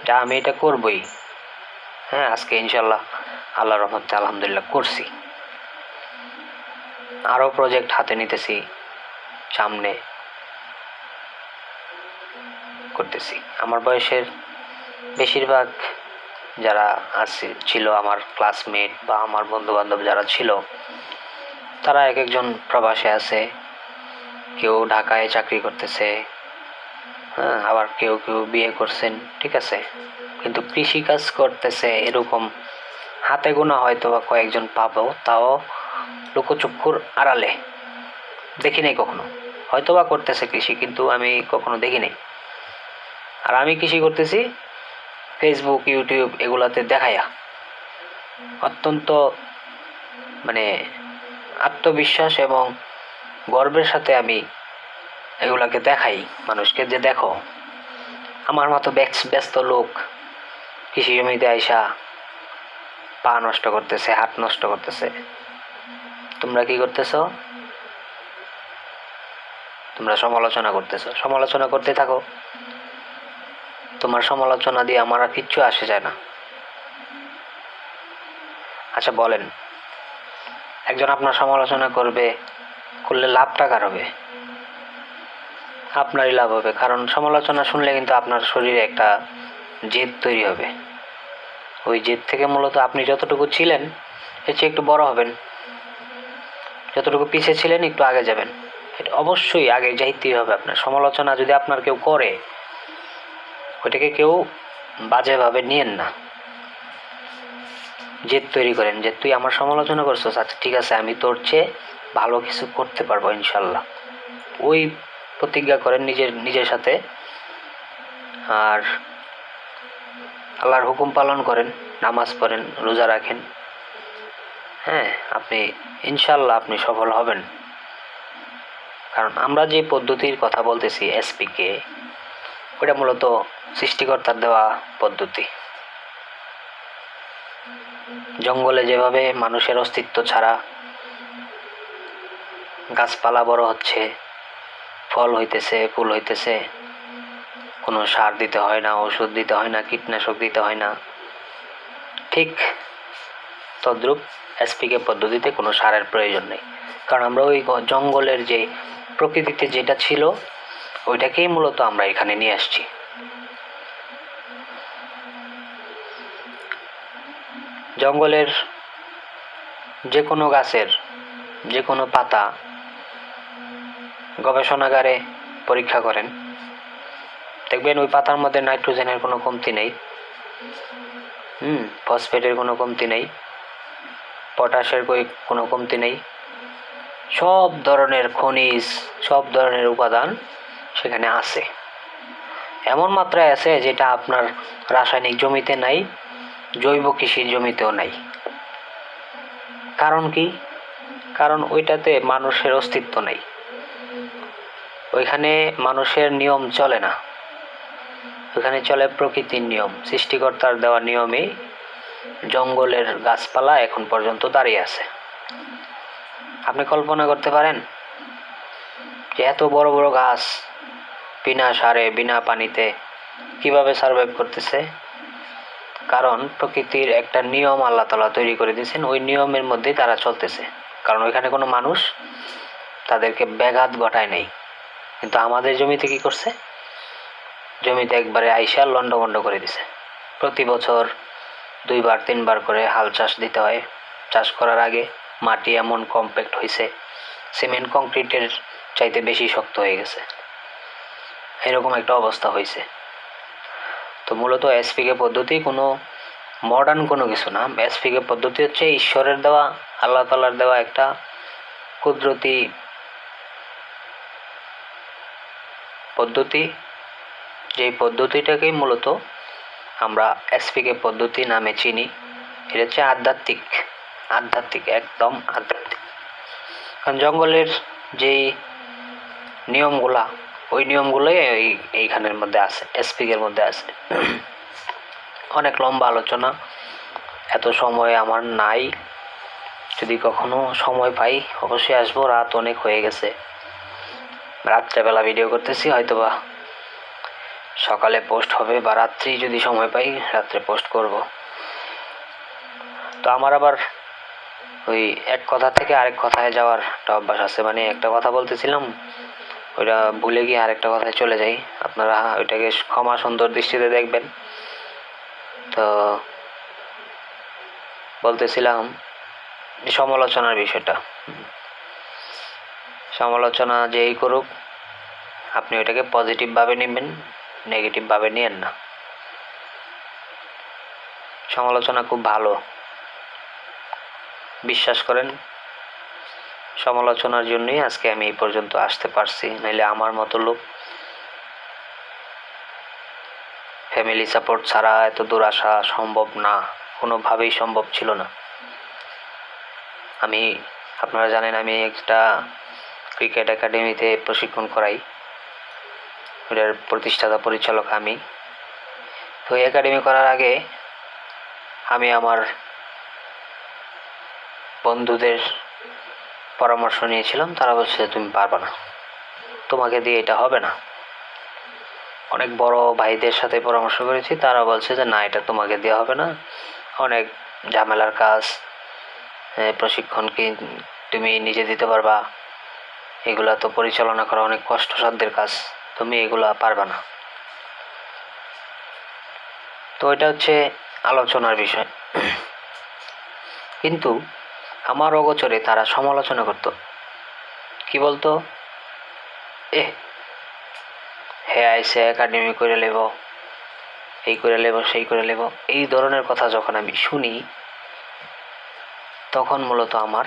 যা আমি এটা করবই। হ্যাঁ, আজকে ইনশাল্লাহ আল্লাহর রহমতে আলহামদুলিল্লাহ করছি। আরও প্রজেক্ট হাতে নিতেছি, সামনে করতেছি। আমার বয়সের বেশিরভাগ যারা ছিল আমার ক্লাসমেট বা আমার বন্ধুবান্ধব যারা ছিল, তারা এক একজন প্রবাসে আছে, কেউ ঢাকায় চাকরি করতেছে, হ্যাঁ, আবার কেউ বিয়ে করছেন, ঠিক আছে। কিন্তু কৃষিকাজ করতেছে এরকম হাতে গোনা হয়তো বা কয়েকজন পাবো, তাও লোকচক্ষুর আড়ালে, দেখি নাই কখনো। হয়তো বা করতেছে কৃষি, কিন্তু আমি কখনো দেখি নাই। আর আমি কৃষি করতেছি ফেসবুক, ইউটিউব এগুলাতে দেখাইয়া, অত্যন্ত আত্মবিশ্বাস এবং গর্বের সাথে আমি এগুলাকে দেখাই মানুষকে, যে দেখো আমার মতো ব্যস্ত লোক কৃষি জমিতে আইসা পা নষ্ট করতেছে, হাত নষ্ট করতেছে। তোমরা কি করতেছো? তোমরা সমালোচনা করতেছো, সমালোচনা করতে থাকো। তোমার সমালোচনা দিয়ে আমার আর কিচ্ছু আসে যায় না। আচ্ছা বলেন, একজন আপনার সমালোচনা করলে লাভটা কার হবে? আপনারই লাভ হবে, কারণ সমালোচনা শুনলে কিন্তু আপনার শরীরে একটা জেদ তৈরি হবে। ওই জেদ থেকে মূলত আপনি যতটুকু ছিলেন এর চেয়ে একটু বড় হবেন, যতটুকু পিছিয়ে ছিলেন একটু আগে যাবেন। এটা অবশ্যই আগে যাইতেই হবে আপনার। সমালোচনা যদি আপনার কেউ করে, ওইটাকে কেউ বাজেভাবে নিয়েন না, জেদ তৈরি করেন যে তুই আমার সমালোচনা করছিস, আচ্ছা ঠিক আছে আমি তোর চেয়ে ভালো কিছু করতে পারবো ইনশাল্লাহ, ওই প্রতিজ্ঞা করেন নিজের সাথে। আর আল্লাহর হুকুম পালন করেন, নামাজ পড়েন, রোজা রাখেন, হ্যাঁ আপনি ইনশাল্লাহ আপনি সফল হবেন। কারণ আমরা যে পদ্ধতির কথা বলতেছি এসপিকে, ওটা মূলত সৃষ্টিকর্তার দেওয়া পদ্ধতি। জঙ্গলে যেভাবে মানুষের অস্তিত্ব ছাড়া গাছপালা বড় হচ্ছে, ফল হইতেছে, ফুল হইতেছে, কোনো সার দিতে হয় না, ওষুধ দিতে হয় না, কীটনাশক দিতে হয় না, ঠিক তদ্রূপ এসপিকে পদ্ধতিতে কোনো সারের প্রয়োজন নেই। কারণ আমরা ওই জঙ্গলের যে প্রকৃতিতে যেটা ছিল ওইটাকেই মূলত আমরা এখানে নিয়ে আসছি। জঙ্গলের যে কোনো গাছের যে কোনো পাতা গবেষণাগারে পরীক্ষা করেন, দেখবেন ওই পাতার মধ্যে নাইট্রোজেনের কোনো কমতি নেই, ফসফেটের কোনো কমতি নেই, পটাশের কোনো কমতি নেই। সব ধরনের খনিজ, সব ধরনের উপাদান সেখানে আছে, এমন মাত্রায় আছে যেটা আপনার রাসায়নিক জমিতে নাই, জৈব কৃষির জমিতেও নাই। কারণ কি? কারণ ওইটাতে মানুষের অস্তিত্ব নাই, ওইখানে মানুষের নিয়ম চলে না, ওইখানে চলে প্রকৃতির নিয়ম, সৃষ্টিকর্তার দেওয়া নিয়মেই জঙ্গলের গাছপালা এখন পর্যন্ত দাঁড়িয়ে আছে। আপনি কল্পনা করতে পারেন যে এত বড় বড় গাছ বিনা সারে বিনা পানিতে কিভাবে সার্ভাইভ করতেছে? কারণ প্রকৃতির একটা নিয়ম আল্লাহ তাআলা তৈরি করে দিয়েছেন, ওই নিয়মের মধ্যেই তারা চলতেছে। কারণ ওইখানে কোনো মানুষ তাদেরকে ব্যাঘাত ঘটায় নাই। কিন্তু আমাদের জমিতে কি করছে? জমিতে একবারে আইসা লন্ডভন্ড করে দিছে। প্রতি বছর 2-3 বার করে হাল চাষ দিতে হয়। চাষ করার আগে মাটি এমন কম্প্যাক্ট হয়েছে, সিমেন্ট কংক্রিটের চাইতে বেশি শক্ত হয়ে গেছে, এরকম একটা অবস্থা হয়েছে। তো মূলত এসপিকে পদ্ধতি কোনো মডার্ন কোনো কিছু না। এসপিকে পদ্ধতি হচ্ছে ঈশ্বরের দেওয়া, আল্লাহ তাআলার দেওয়া একটা কুদরতি পদ্ধতি, যেই পদ্ধতিটাকেই মূলত আমরা এসপিকে পদ্ধতি নামে চিনি। এটা হচ্ছে আধ্যাত্মিক, একদম আধ্যাত্মিক। কারণ জঙ্গলের যেই নিয়মগুলা, ওই নিয়মগুলোই এইখানের মধ্যে আছে, এসপিকের মধ্যে আছে। অনেক লম্বা আলোচনা, এত সময় আমার নাই, যদি কখনো সময় পাই অবশ্যই আসবো। রাত অনেক হয়ে গেছে, রাত্রেবেলা ভিডিও করতেছি, হয়তোবা সকালে পোস্ট হবে, বা রাত্রি যদি সময় পাই রাত্রে পোস্ট করব। তো আমার আবার ওই এক কথা থেকে আরেক কথায় যাওয়ার একটা অভ্যাস আছে, মানে একটা কথা বলতেছিলাম ওইটা ভুলে গিয়ে আরেকটা কথায় চলে যাই। আপনারা ওইটাকে ক্ষমা সুন্দর দৃষ্টিতে দেখবেন। তো বলতেছিলাম সমালোচনার বিষয়টা, সমালোচনা যেই করুক আপনি ওইটাকে পজিটিভভাবে নেবেন, নেগেটিভভাবে নিয়েন না। সমালোচনা খুব ভালো, বিশ্বাস করেন। সমালোচনার জন্যই আজকে আমি এই পর্যন্ত আসতে পারছি, নাইলে আমার মতো লোক ফ্যামিলি সাপোর্ট ছাড়া এত দূর আসা সম্ভব না, কোনোভাবেই সম্ভব ছিল না। আপনারা জানেন আমি একটা ক্রিকেট একাডেমিতে প্রশিক্ষণ করাই, ওটার প্রতিষ্ঠাতা পরিচালক আমি। তো এই একাডেমি করার আগে আমি আমার বন্ধুদের পরামর্শ নিয়েছিলাম, তারা বলছে তুমি পারবে না, তোমাকে দিয়ে এটা হবে না। অনেক বড় ভাইদের সাথে পরামর্শ করেছি, তারা বলছে যে না, এটা তোমাকে দেওয়া হবে না, অনেক ঝামেলার কাজ, প্রশিক্ষণ কি তুমি নিজে দিতে পারবা, এগুলা তো পরিচালনা করা অনেক কষ্টসাধ্যের কাজ, তুমি এগুলা পারবা না। তো এটা হচ্ছে আলোচনার বিষয়। কিন্তু আমার অগোচরে তারা সমালোচনা করত। কি বলতো, হে আইসে একাডেমি করে লেব, এই করে লেব, সেই করে লেব, এই ধরনের কথা যখন আমি শুনি তখন মূলত আমার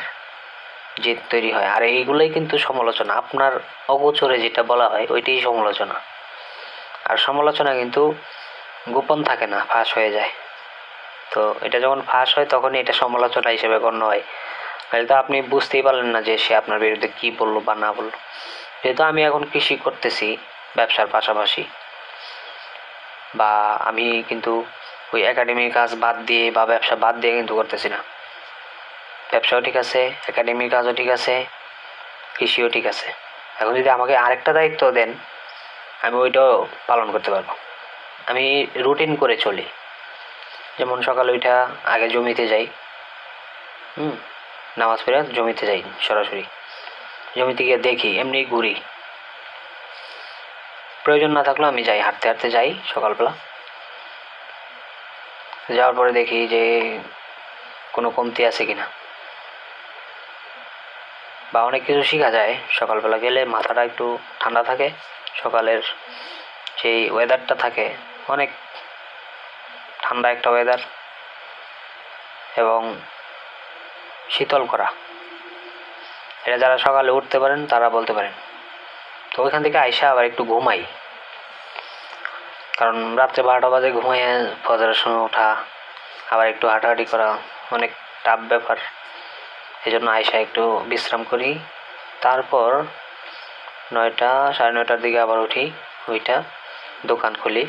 জেদ তৈরি হয়। আর এইগুলোই কিন্তু সমালোচনা। আপনার অগোচরে যেটা বলা হয় ওইটাই সমালোচনা। আর সমালোচনা কিন্তু গোপন থাকে না, ফাঁস হয়ে যায়। তো এটা যখন ফাঁস হয় তখনই এটা সমালোচনা হিসেবে গণ্য হয়। তাহলে তো আপনি বুঝতেই পারলেন না যে সে আপনার বিরুদ্ধে কি বললো বা না বললো। যেহেতু আমি এখন কৃষি করতেছি ব্যবসার পাশাপাশি, বা আমি কিন্তু ওই একাডেমির কাজ বাদ দিয়ে বা ব্যবসা বাদ দিয়ে কিন্তু করতেছি না। ব্যবসাও ঠিক আছে, একাডেমির কাজও ঠিক আছে, কৃষিও ঠিক আছে। এখন যদি আমাকে আরেকটা দায়িত্ব দেন আমি ওইটাও পালন করতে পারবো। আমি রুটিন করে চলি। যেমন সকালে উঠা আগে জমিতে যাই, নামাজ পড়ে জমিতে যাই, সরাসরি জমিতে গিয়ে দেখি, এমনি ঘুরি। প্রয়োজন না থাকলেও আমি যাই, হাঁটতে হাঁটতে যাই সকালবেলা। যাওয়ার পরে দেখি যে কোনো কমতি আছে কিনা, বা অনেক কিছু শেখা যায়। সকালবেলা গেলে মাথাটা একটু ঠান্ডা থাকে, সকালের সেই ওয়েদারটা থাকে অনেক ঠান্ডা একটা ওয়েদার এবং শীতল করা। এটা যারা সকালে উঠতে পারেন তারা বলতে পারেন। তো ওইখান থেকে আইসা আবার একটু ঘুমাই, কারণ রাত্রে 12টা বাজে ঘুমাইয়ে ফজরের সময় ওঠা, আবার একটু হাঁটাহাঁটি করা অনেক টাফ ব্যাপার। এই জন্য আইসা একটু বিশ্রাম করি। তারপর 9টা 9:30টার দিকে আবার উঠি, ওইটা দোকান খুলি,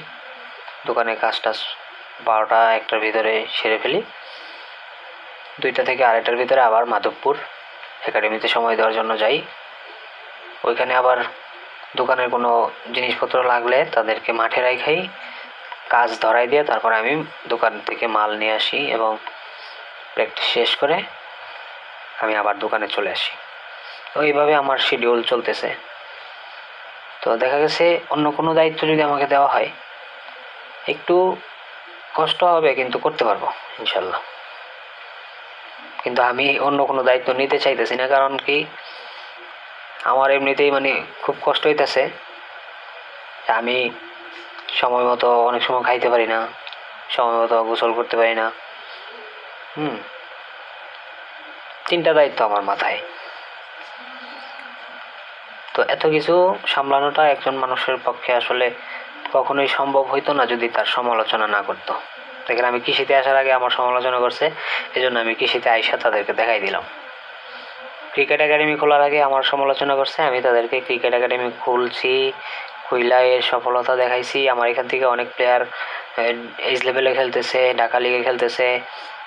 দোকানে কাজটা 12টা 1টার ভিতরে সেরে ফেলি। 2টা থেকে 2:30টার ভিতরে আবার মাধবপুর একাডেমিতে সময় দেওয়ার জন্য যাই। ওইখানে আবার দোকানের কোনো জিনিসপত্র লাগলে তাদেরকে মাঠে রাখাই, কাজ ধরাই দিয়ে তারপর আমি দোকান থেকে মাল নিয়ে আসি এবং প্র্যাকটিস শেষ করে আমি আবার দোকানে চলে আসি। তো এইভাবে আমার শিডিউল চলতেছে। তো দেখা গেছে অন্য কোনো দায়িত্ব যদি আমাকে দেওয়া হয় একটু কষ্ট হবে, কিন্তু করতে পারবো ইনশাল্লাহ। কিন্তু আমি অন্য কোনো দায়িত্ব নিতে চাইতেছি না, কারণ কি আমার এমনিতেই খুব কষ্ট হইতেছে। আমি সময় মতো অনেক সময় খাইতে পারি না, সময় মতো গোসল করতে পারি না। 3টা দায়িত্ব আমার মাথায়। তো এত কিছু সামলানোটা একজন মানুষের পক্ষে আসলে কখনোই সম্ভব হইতো না যদি তার সমালোচনা না করতো। দেখেন, আমি কৃষিতে আসার আগে আমার সমালোচনা করছে, এই জন্য আমি কৃষিতে আইসা তাদেরকে দেখাই দিলাম। ক্রিকেট একাডেমি খোলার আগে আমার সমালোচনা করছে, আমি তাদেরকে ক্রিকেট একাডেমি খুলছি, খুইলা এর সফলতা দেখাইছি। আমার এখান থেকে অনেক প্লেয়ার এজ লেভেলে খেলতেছে, ঢাকা লিগে খেলতেছে,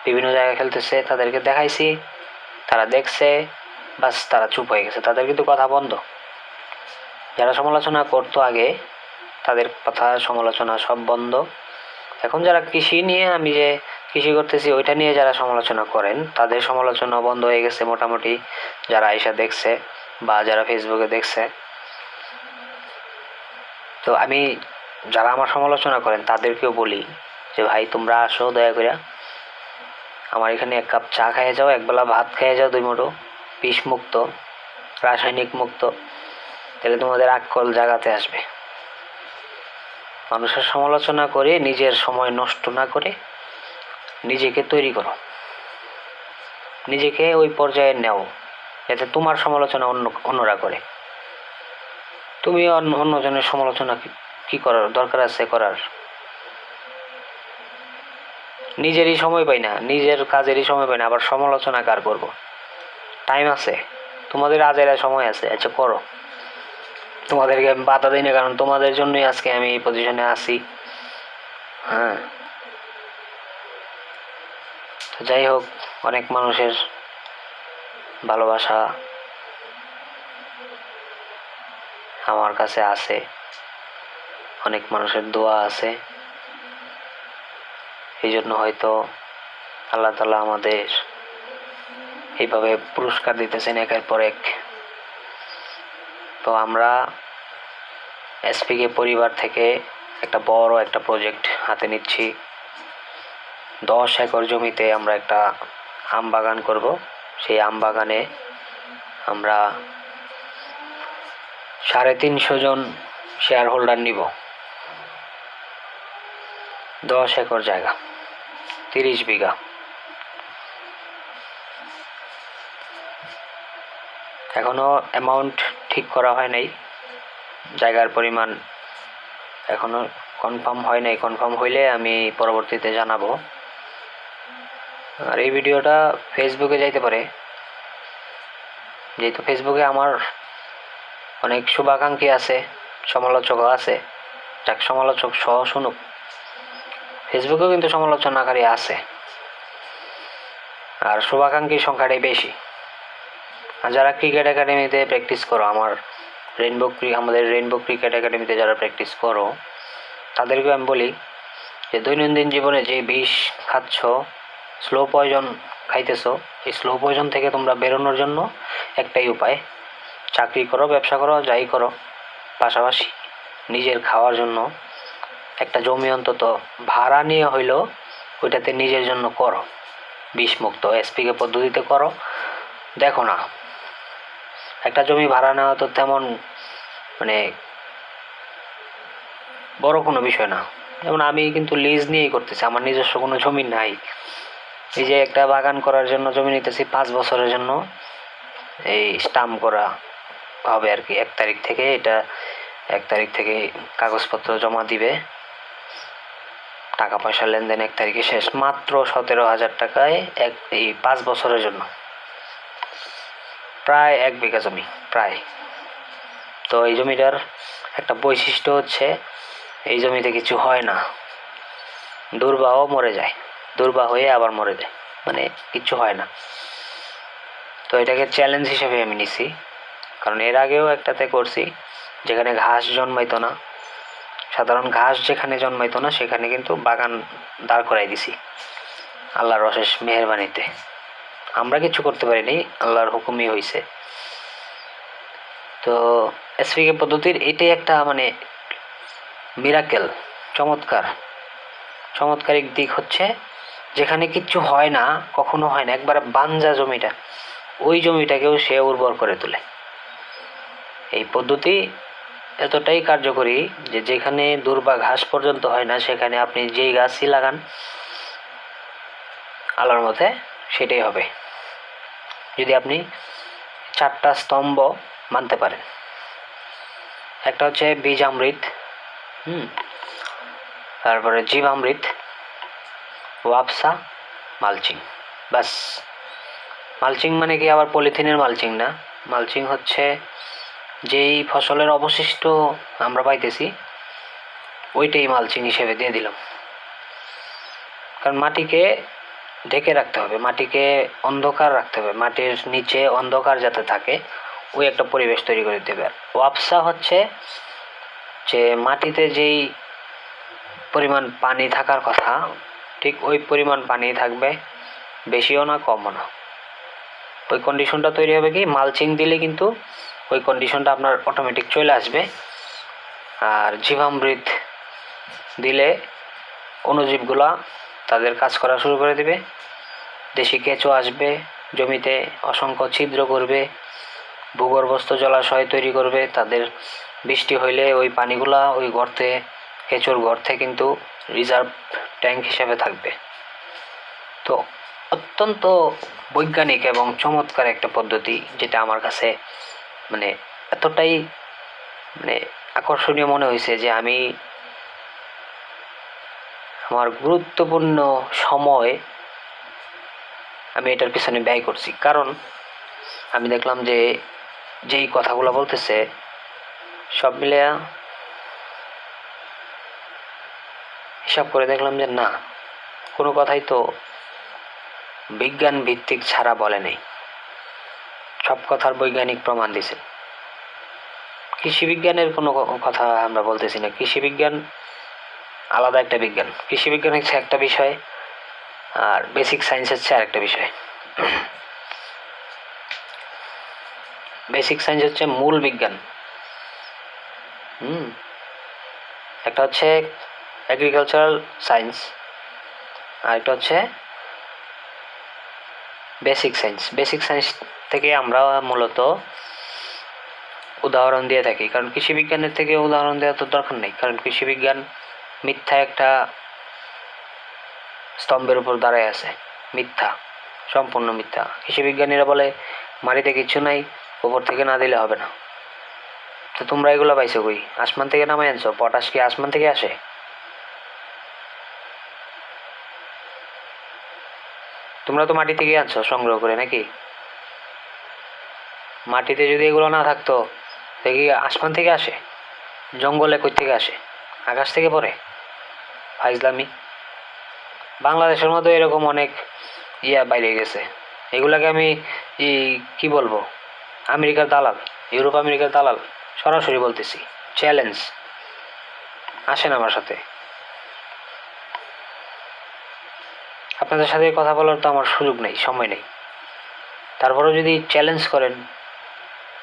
বিভিন্ন জায়গায় খেলতেছে, তাদেরকে দেখাইছি। তারা দেখছে, বাস তারা চুপ হয়ে গেছে, তাদের কিন্তু কথা বন্ধ। যারা সমালোচনা করতো আগে তাদের কথা সমালোচনা সব বন্ধ। এখন যারা কৃষি নিয়ে, আমি যে কৃষি করতেছি ওইটা নিয়ে যারা সমালোচনা করেন তাদের সমালোচনা বন্ধ হয়ে গেছে মোটামুটি, যারা আইসা দেখছে বা যারা ফেসবুকে দেখছে। তো আমি যারা আমার সমালোচনা করেন তাদেরকেও বলি যে ভাই তোমরা আসো, দয়া করে আমার এখানে 1 কাপ চা খেয়ে যাও, একবেলা ভাত খেয়ে যাও 2 মুঠো, বিষ মুক্ত, রাসায়নিক মুক্ত, তাহলে তোমাদের আক্কল জাগাতে আসবে। মানুষের সমালোচনা করে নিজের সময় নষ্ট না করে নিজেকে তৈরি করো, নিজেকে ওই পর্যায়ে নেও যাতে তোমার সমালোচনা অন্যরা করে। তুমি অন্যজনের সমালোচনা কি করার দরকার আছে করার? নিজেরই সময় পাই না, নিজের কাজেরই সময় পাই না, আবার সমালোচনা কার করব? টাইম আছে, তোমাদের আজের সময় আছে, আচ্ছা করো। তোমাদেরকে আমি বাধা দিই না, কারণ তোমাদের জন্যই আজকে আমি এই পজিশনে আছি। তো যাই হোক, অনেক মানুষের ভালোবাসা আমার কাছে আছে, অনেক মানুষের দোয়া আছে। এই জন্য হয়তো আল্লাহ তাআলা আমাদের এইভাবে পুরস্কার দিতেছেন একের পর এক। তো আমরা এসপিকে পরিবার থেকে একটা বড় একটা প্রজেক্ট হাতে নিচ্ছি। 10 একর জমিতে আমরা একটা আম বাগান করব। সেই আম বাগানে আমরা 350 জন শেয়ার হোল্ডার নিব। 10 একর জায়গা, 30 বিঘা। এখনো অ্যামাউন্ট ঠিক করা হয় নাই, জায়গার পরিমাণ এখনো কনফার্ম হয় নাই। কনফার্ম হইলে আমি পরবর্তীতে জানাবো। আর এই ভিডিওটা ফেসবুকে যাইতে পারে, যেহেতু ফেসবুকে আমার অনেক শুভাকাঙ্ক্ষী আছে, সমালোচকও আছে। যাক, সমালোচক সহ শুনুক। ফেসবুকেও কিন্তু সমালোচনাকারী আছে, আর শুভাকাঙ্ক্ষীর সংখ্যাটাই বেশি। আর যারা ক্রিকেট একাডেমিতে প্র্যাকটিস করো, আমাদের রেইনবো ক্রিকেট একাডেমিতে যারা প্র্যাকটিস করো, তাদেরকে আমি বলি যে দৈনন্দিন জীবনে যে বিষ খাচ্ছ, স্লো পয়জন খাইতেছো, এই স্লো পয়জন থেকে তোমরা বেরোনোর জন্য একটাই উপায়, চাকরি করো, ব্যবসা করো, যাই করো, পাশাপাশি নিজের খাওয়ার জন্য একটা জমি অন্তত ভাড়া নিয়ে হইলেও ওইটাতে নিজের জন্য করো, বিষমুক্ত এসপিকে পদ্ধতিতে করো। দেখো না, একটা জমি ভাড়া নেওয়া তো তেমন মানে বড় কোনো বিষয় না। যেমন আমি কিন্তু লিজ নিয়েই করতেছি, আমার নিজস্ব কোনো জমি নাই। এই যে একটা বাগান করার জন্য জমি নিতেছি 5 বছরের জন্য, এই স্টাম্প করা হবে আর কি। 1 তারিখ থেকে এটা 1 তারিখ থেকে কাগজপত্র জমা দিবে, টাকা পয়সা লেনদেন 1 তারিখে শেষ। মাত্র 17,000 টাকায় এই 5 বছরের জন্য প্রায় 1 বিঘা জমি প্রায়। তো এই জমিটার একটা বৈশিষ্ট্য হচ্ছে, এই জমিতে কিছু হয় না, দুর্বাহ মরে যায়, দুর্বাহ হয়ে আবার মরে যায়, মানে কিছু হয় না। তো এটাকে চ্যালেঞ্জ হিসেবে আমি নিছি, কারণ এর আগেও একটাতে করছি যেখানে ঘাস জন্মাইতো না, সাধারণ ঘাস যেখানে জন্মাইতো না সেখানে কিন্তু বাগান দাঁড় করাই দিছি আল্লাহর অশেষ মেহেরবানিতে। আমরা কিছু করতে পারিনি, আল্লাহর হুকুমই হয়েছে। তো এসপিকে পদ্ধতির এটাই একটা মানে মিরাকেল, চমৎকারিক দিক হচ্ছে, যেখানে কিচ্ছু হয় না, কখনো হয় না, একবারে বাঞ্জা জমিটা, ওই জমিটাকেও সে উর্বর করে তোলে। এই পদ্ধতি এতটাই কার্যকরী যে যেখানে দুর্বা ঘাস পর্যন্ত হয় না, সেখানে আপনি যেই গাছই লাগান আল্লাহর মতে সেটাই হবে, যদি আপনি 4টা স্তম্ভ মানতে পারেন। একটা হচ্ছে বীজামৃত, তারপরে জীবামৃত, ওয়াপসা, মালচিং। বাস, মালচিং মানে কি আবার পলিথিনের মালচিং না, মালচিং হচ্ছে যেই ফসলের অবশিষ্ট আমরা পাইতেছি ওইটাই মালচিং হিসেবে দিয়ে দিলাম। কারণ মাটিকে ঢেকে রাখতে হবে, মাটিকে অন্ধকার রাখতে হবে, মাটির নিচে অন্ধকার যাতে থাকে ওই একটা পরিবেশ তৈরি করে দেবে। ওয়াপসা হচ্ছে যে মাটিতে যেই পরিমাণ পানি থাকার কথা ঠিক ওই পরিমাণ পানি থাকবে, বেশিও না কমও না। ওই কন্ডিশনটা তৈরি হবে কি, মালচিং দিলে কিন্তু ওই কন্ডিশনটা আপনার অটোমেটিক চলে আসবে। আর জীবামৃত দিলে অণুজীবগুলা তাদের কাজ করা শুরু করে দেবে, দেশি কেঁচো আসবে, জমিতে অসংখ্য ছিদ্র করবে, ভূগর্ভস্থ জলাশয় তৈরি করবে, তাদের বৃষ্টি হইলে ওই পানিগুলা ওই গর্তে, কেঁচোর গর্তে কিন্তু রিজার্ভ ট্যাঙ্ক হিসেবে থাকবে। তো অত্যন্ত বৈজ্ঞানিক এবং চমৎকার একটা পদ্ধতি, যেটা আমার কাছে মানে এতটাই মানে আকর্ষণীয় মনে হয়েছে যে আমি আমার গুরুত্বপূর্ণ সময় আমি এটার পিছনে ব্যয় করছি। কারণ আমি দেখলাম যে যেই কথাগুলো বলতেছে সব মিলে হিসাব করে দেখলাম যে না, কোনো কথাই তো বিজ্ঞান ভিত্তিক ছাড়া বলে নেই, সব কথার বৈজ্ঞানিক প্রমাণ দিছে। কৃষি বিজ্ঞানের কোনো কথা আমরা বলতেছি না, কৃষি বিজ্ঞান আলাদা একটা বিজ্ঞান। কৃষি বিজ্ঞান হচ্ছে একটা বিষয়, আর বেসিক সায়েন্স হচ্ছে আরেকটা বিষয়। বেসিক সায়েন্স হচ্ছে মূল বিজ্ঞান, একটা হচ্ছে এগ্রিকালচারাল সায়েন্স, আর এটা হচ্ছে বেসিক সায়েন্স। বেসিক সায়েন্স থেকে আমরা মূলত উদাহরণ দিয়ে থাকি, কারণ কৃষি বিজ্ঞানের থেকে উদাহরণ দেওয়া তো দরকার নেই, কারণ কৃষি বিজ্ঞান মিথ্যা একটা স্তম্ভের উপর দাঁড়ায় আছে, মিথ্যা, সম্পূর্ণ মিথ্যা। কৃষি বিজ্ঞানীরা বলে মাটিতে কিচ্ছু নাই, উপর থেকে না দিলে হবে না। তো তোমরা এগুলো পাইছো কই? আসমান থেকে নামাই আনছো? পটাশ কি আসমান থেকে আসে? তোমরা তো মাটি থেকে আনছো সংগ্রহ করে, নাকি? মাটিতে যদি এগুলো না থাকতো দেখি আসমান থেকে আসে? জঙ্গলে কই থেকে আসে? আকাশ থেকে পড়ে? ফাইজলামি। বাংলাদেশের মতো এরকম অনেক বাইরে গেছে, এগুলাকে আমি কি বলবো, আমেরিকার দালাল, ইউরোপ আমেরিকার দালাল সরাসরি বলতেছি, চ্যালেঞ্জ। আসেন আমার সাথে, আপনাদের সাথে কথা বলার তো আমার সুযোগ নেই, সময় নেই, তারপরেও যদি চ্যালেঞ্জ করেন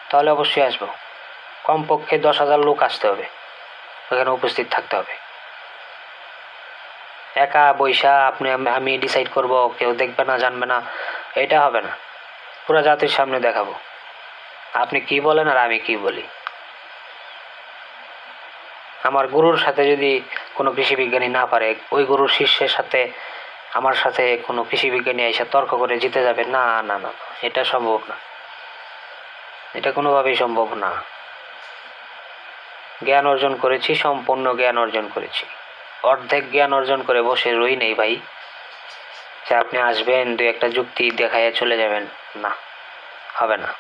তাহলে অবশ্যই আসবো। কমপক্ষে 10,000 লোক আসতে হবে, ওখানে উপস্থিত থাকতে হবে। একা বৈশা আপনি আমি ডিসাইড করব, কেউ দেখবে না জানবে না, এটা হবে না। পুরো জাতির সামনে দেখাবো আপনি কি বলেন আর আমি কি বলি। আমার গুরুর সাথে যদি কোনো কৃষি বিজ্ঞানী না পারে, ওই গুরুর শিষ্যের সাথে আমার সাথে কোনো কৃষি বিজ্ঞানী এসে তর্ক করে জিতে যাবে? না না না, এটা সম্ভব না, এটা কোনোভাবেই সম্ভব না। জ্ঞান অর্জন করেছি, সম্পূর্ণ জ্ঞান অর্জন করেছি, অর্ধেক জ্ঞান অর্জন করে বসে রই নেই ভাই, যে আপনি আসবেন 2-1টা যুক্তি দেখাইয়া চলে যাবেন, না, হবে না।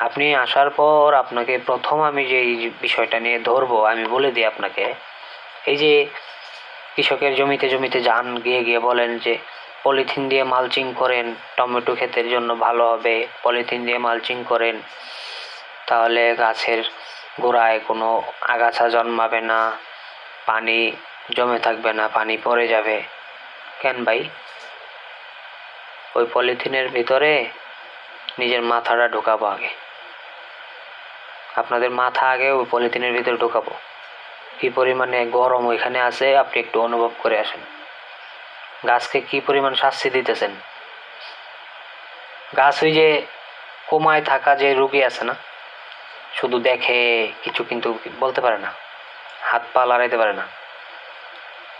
আপনি আসার পর আপনাকে প্রথম আমি যে বিষয়টা নিয়ে ধরবো, আমি বলে দিই আপনাকে, এই যে কৃষকের জমিতে জমিতে যান, গিয়ে গিয়ে বলেন যে পলিথিন দিয়ে মালচিং করেন, টমেটো ক্ষেতের জন্য ভালো হবে, পলিথিন দিয়ে মালচিং করেন, তাহলে গাছের গোড়ায় কোনো আগাছা জন্মাবে না, পানি জমে থাকবে না, পানি পড়ে যাবে। কেন ভাই? ওই পলিথিনের ভিতরে নিজের মাথাটা ঢোকাবো আগে, আপনাদের মাথা আগে ওই পলিথিনের ভিতরে ঢোকাবো। কি পরিমাণে গরম ওইখানে আছে আপনি একটু অনুভব করে আসেন। গাছকে কি পরিমাণ শাস্তি দিতেছেন। গাছ ওই যে কোমায় থাকা যে রোগী আছে না, শুধু দেখে, কিছু কিন্তু বলতে পারে না, হাত পা লড়াইতে পারে না,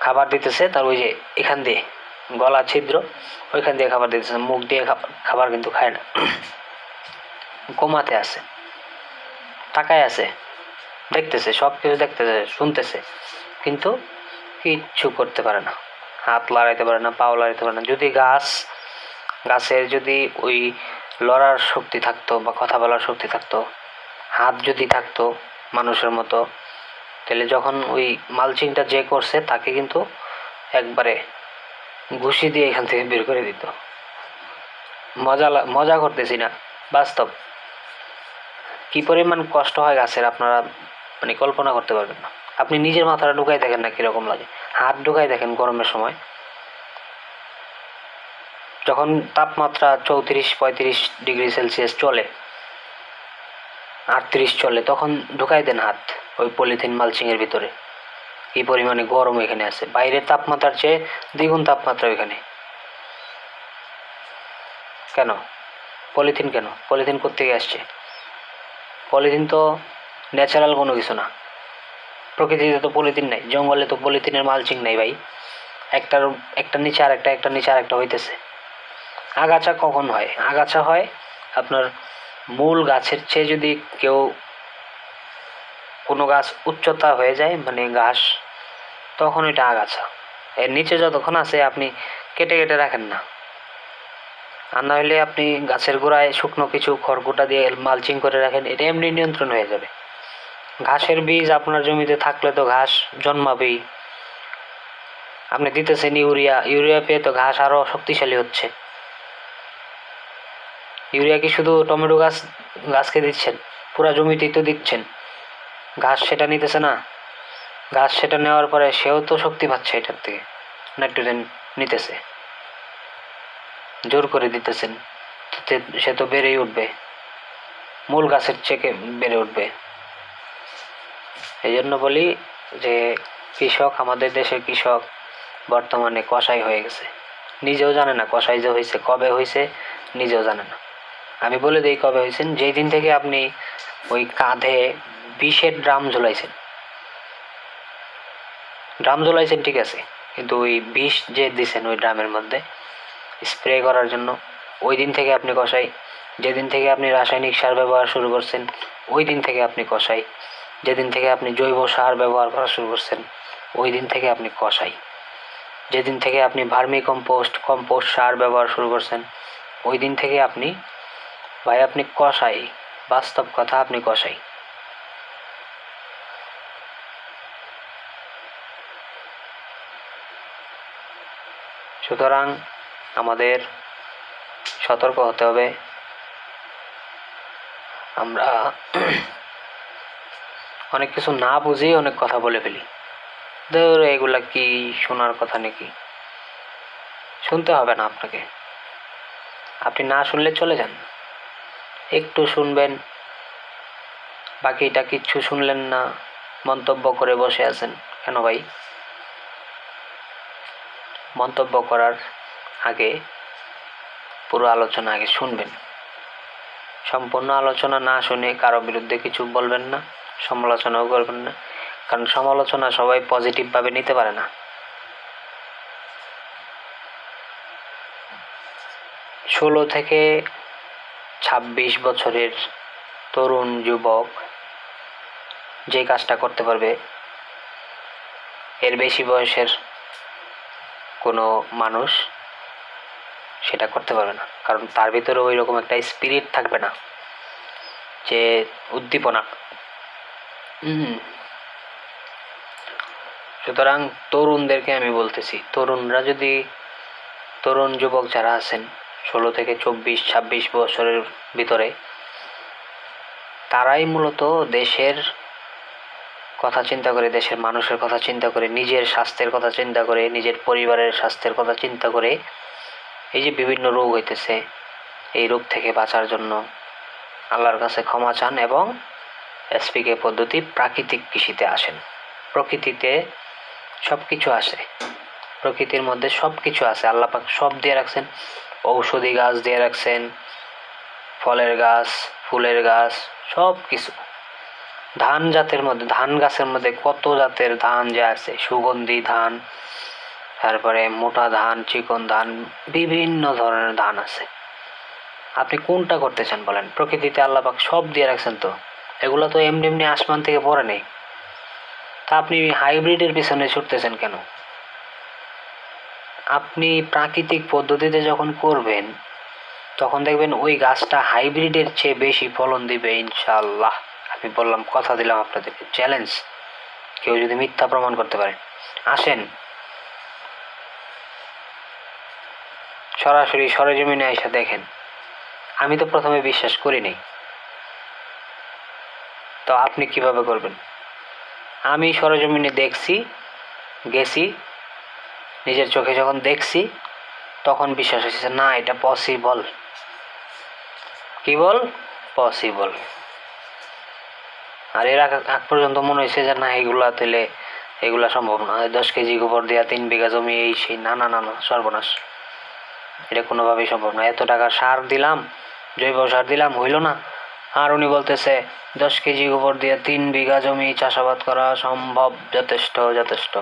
খাবার দিতেছে তার ওই যে এখান দিয়ে গলা ছিদ্র, ওইখান দিয়ে খাবার দিতেছে, মুখ দিয়ে খাবার কিন্তু খায় না, কোমাতে আছে, তাকায় আছে, দেখতেছে, সব কিছু দেখতেছে, শুনতেছে, কিন্তু কিচ্ছু করতে পারে না, হাত লড়াইতে পারে না, পাও লড়াইতে পারে না। যদি গাছের যদি ওই লড়ার শক্তি থাকতো বা কথা বলার শক্তি থাকতো, হাত যদি থাকতো মানুষের মতো, তাহলে যখন ওই মালচিংটা যে করছে তাকে কিন্তু একবারে ঘুষি দিয়ে এখান থেকে বের করে দিত। মজা করতেছি না, বাস্তব। কি পরিমাণ কষ্ট হয় গাছের আপনারা মানে কল্পনা করতে পারবেন না। আপনি নিজের মাথাটা ঢুকাই দেখেন না কিরকম লাগে, হাত ঢুকাই দেখেন গরমের সময়, যখন তাপমাত্রা 34-35 ডিগ্রি সেলসিয়াস চলে, 38 চলে, তখন ঢুকাই দেন হাত ওই পলিথিন মালচিং এর ভিতরে, কি পরিমাণে গরম এখানে আছে, বাইরের তাপমাত্রার চেয়ে দ্বিগুণ তাপমাত্রা এখানে। কেন পলিথিন? কেন পলিথিন কোত্থেকে আসছে? পলিথিন তো ন্যাচারাল কোনো কিছু না, প্রকৃতিতে তো পলিথিন নাই, জঙ্গলে তো পলিথিনের মালচিং নাই ভাই, একটা নিচে আরেকটা, একটা নিচে আরেকটা হইতেছে। আগাছা কখন হয়? আগাছা হয় আপনার মূল গাছের চেয়ে যদি কোনো গাছ উচ্চতা হয়ে যায়, মানে ঘাস, তখন এটা আগাছা। এর নিচে যতক্ষণ আছে আপনি কেটে কেটে রাখেন না, আর না হলে আপনি গাছের গোড়ায় শুকনো কিছু খড়কুটা দিয়ে মালচিং করে রাখেন, এটা এমনি নিয়ন্ত্রণ হয়ে যাবে। ঘাসের বীজ আপনার জমিতে থাকলে তো ঘাস জন্মাবেই, আপনি দিতেছেন ইউরিয়া পেয়ে তো ঘাস আরো শক্তিশালী হচ্ছে। ইউরিয়া কি শুধু টমেটো গাছকে দিচ্ছেন? পুরা জমিতেই তো দিচ্ছেন। ঘাস সেটা নিতেছে না, ঘাস সেটা নেওয়ার পরে সেও তো শক্তি পাচ্ছে, এটার থেকে নাইট্রোজেন নিতেছে, জোর করে দিতেছেন, সে তো বেড়েই উঠবে, মূল গাছের চেয়ে বেড়ে উঠবে। এই জন্য বলি যে কৃষক, আমাদের দেশের কৃষক বর্তমানে কসাই হয়ে গেছে, নিজেও জানে না কসাই যে হয়েছে, কবে হয়েছে নিজেও জানে না। আমি বলে দিই কবে হয়েছেন। যেই দিন থেকে আপনি ওই কাঁধে বিষের ড্রাম ঝুলাইছেন, ঠিক আছে, কিন্তু ওই বিষ যে দিছেন ওই ড্রামের মধ্যে স্প্রে করার জন্য, ওই দিন থেকে আপনি কসাই। যেদিন থেকে আপনি রাসায়নিক সার ব্যবহার শুরু করছেন ওই দিন থেকে আপনি কসাই। যেদিন থেকে আপনি জৈব সার ব্যবহার করা শুরু করছেন ওই দিন থেকে আপনি কসাই। যেদিন থেকে আপনি ভার্মি কম্পোস্ট সার ব্যবহার শুরু করছেন ওই দিন থেকে আপনি ভাই আপনি কসাই, বাস্তব কথা, আপনি কসাই। সুতরাং আমাদের সতর্ক হতে হবে। আমরা অনেক কিছু না বুঝেই অনেক কথা বলে ফেলি, ধরো এগুলা কি শোনার কথা নাকি? শুনতে হবে না আপনাকে, আপনি না শুনলে চলে যান, একটু শুনবেন, বাকিটা কিচ্ছু শুনলেন না, মন্তব্য করে বসে আছেন কেন ভাই? মন্তব্য করার আগে পুরো আলোচনা আগে শুনবেন। সম্পূর্ণ আলোচনা না শুনে কারো বিরুদ্ধে কিছু বলবেন না, সমালোচনাও করবেন না, কারণ সমালোচনা সবাই পজিটিভভাবে নিতে পারে না। 16 থেকে 26 বছরের তরুণ যুবক যে কাজটা করতে পারবে, এর বেশি বয়সের কোনো মানুষ সেটা করতে পারবে না, কারণ তার ভিতরে ওই রকম একটা স্পিরিট থাকবে না, যে উদ্দীপনা। সুতরাং তরুণদেরকে আমি বলতেছি, তরুণ যুবক যারা আছেন 16 থেকে 24-26 বছরের ভিতরে, তারাই মূলত দেশের কথা চিন্তা করে, দেশের মানুষের কথা চিন্তা করে, নিজের স্বাস্থ্যের কথা চিন্তা করে, নিজের পরিবারের স্বাস্থ্যের কথা চিন্তা করে এই যে বিভিন্ন রোগ হইতেছে, এই রোগ থেকে বাঁচার জন্য আল্লাহর কাছে ক্ষমা চান এবং এসপিকে পদ্ধতি প্রাকৃতিক কৃষিতে আসেন। প্রকৃতিতে সব কিছু আসে, প্রকৃতির মধ্যে সব কিছু আছে, আল্লাহ পাক সব দিয়ে রাখছেন। ঔষধি গাছ দিয়ে রাখছেন, ফলের গাছ, ফুলের গাছ, সব কিছু। ধান গাছের মধ্যে কত জাতের ধান যে আছে, সুগন্ধি ধান, তারপরে মোটা ধান, চিকন ধান, বিভিন্ন ধরনের ধান আছে। আপনি কোনটা করতে চান বলেন? প্রকৃতিতে আল্লাহ পাক সব দিয়ে রাখছেন, তো এগুলো তো এমনি এমনি আসমান থেকে পড়ে নেই। তা আপনি হাইব্রিডের পিছনে ছুটতেছেন কেন? আপনি প্রাকৃতিক পদ্ধতিতে যখন করবেন তখন দেখবেন ওই গাছটা হাইব্রিডের চেয়ে বেশি ফলন দিবে ইনশাআল্লাহ। আমি বললাম, কথা দিলাম আপনাদেরকে, চ্যালেঞ্জ, কেউ যদি মিথ্যা প্রমাণ করতে পারে আসেন সরাসরি সরেজমিনে এসে দেখেন। আমি তো প্রথমে বিশ্বাস করিনি, তো আপনি কিভাবে করবেন? আমি সরেজমিনে দেখছি, গেছি, নিজের চোখে যখন দেখছি তখন বিশ্বাস হয়েছে, না এটা পসিবল। কি বল? পসিবল। আর এর আগ পর্যন্ত মনে হয়েছে যে না এগুলা সম্ভব না, 10 কেজি গোবর দেওয়া 3 বিঘা জমি, এই সেই, না না না না, সর্বনাশ, এটা কোনোভাবেই সম্ভব না। এত টাকা সার দিলাম, জৈব সার দিলাম, হইল না। আর উনি বলতেছে 10 কেজি গোবর দিয়ে 3 বিঘা জমি চাষাবাদ করা সম্ভব, যথেষ্ট যথেষ্ট।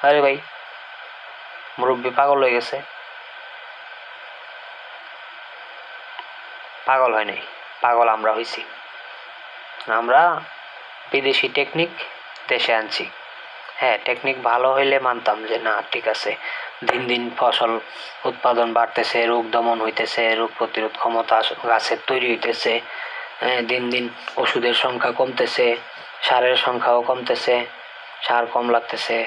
আরে ভাই, মুরব্বী পাগল হয়ে গেছে? পাগল হয় নাই, পাগল আমরা হয়েছি। আমরা বিদেশি টেকনিক দেশে আনছি। হ্যাঁ, টেকনিক ভালো হইলে মানতাম যে না ঠিক আছে, দিন দিন ফসল উৎপাদন বাড়তেছে, রোগ দমন হইতেছে, রোগ প্রতিরোধ ক্ষমতা গাছের তৈরি হইতেছে, দিন দিন ওষুধের সংখ্যা কমতেছে, সারের সংখ্যাও কমতেছে, সার কম লাগতেছে,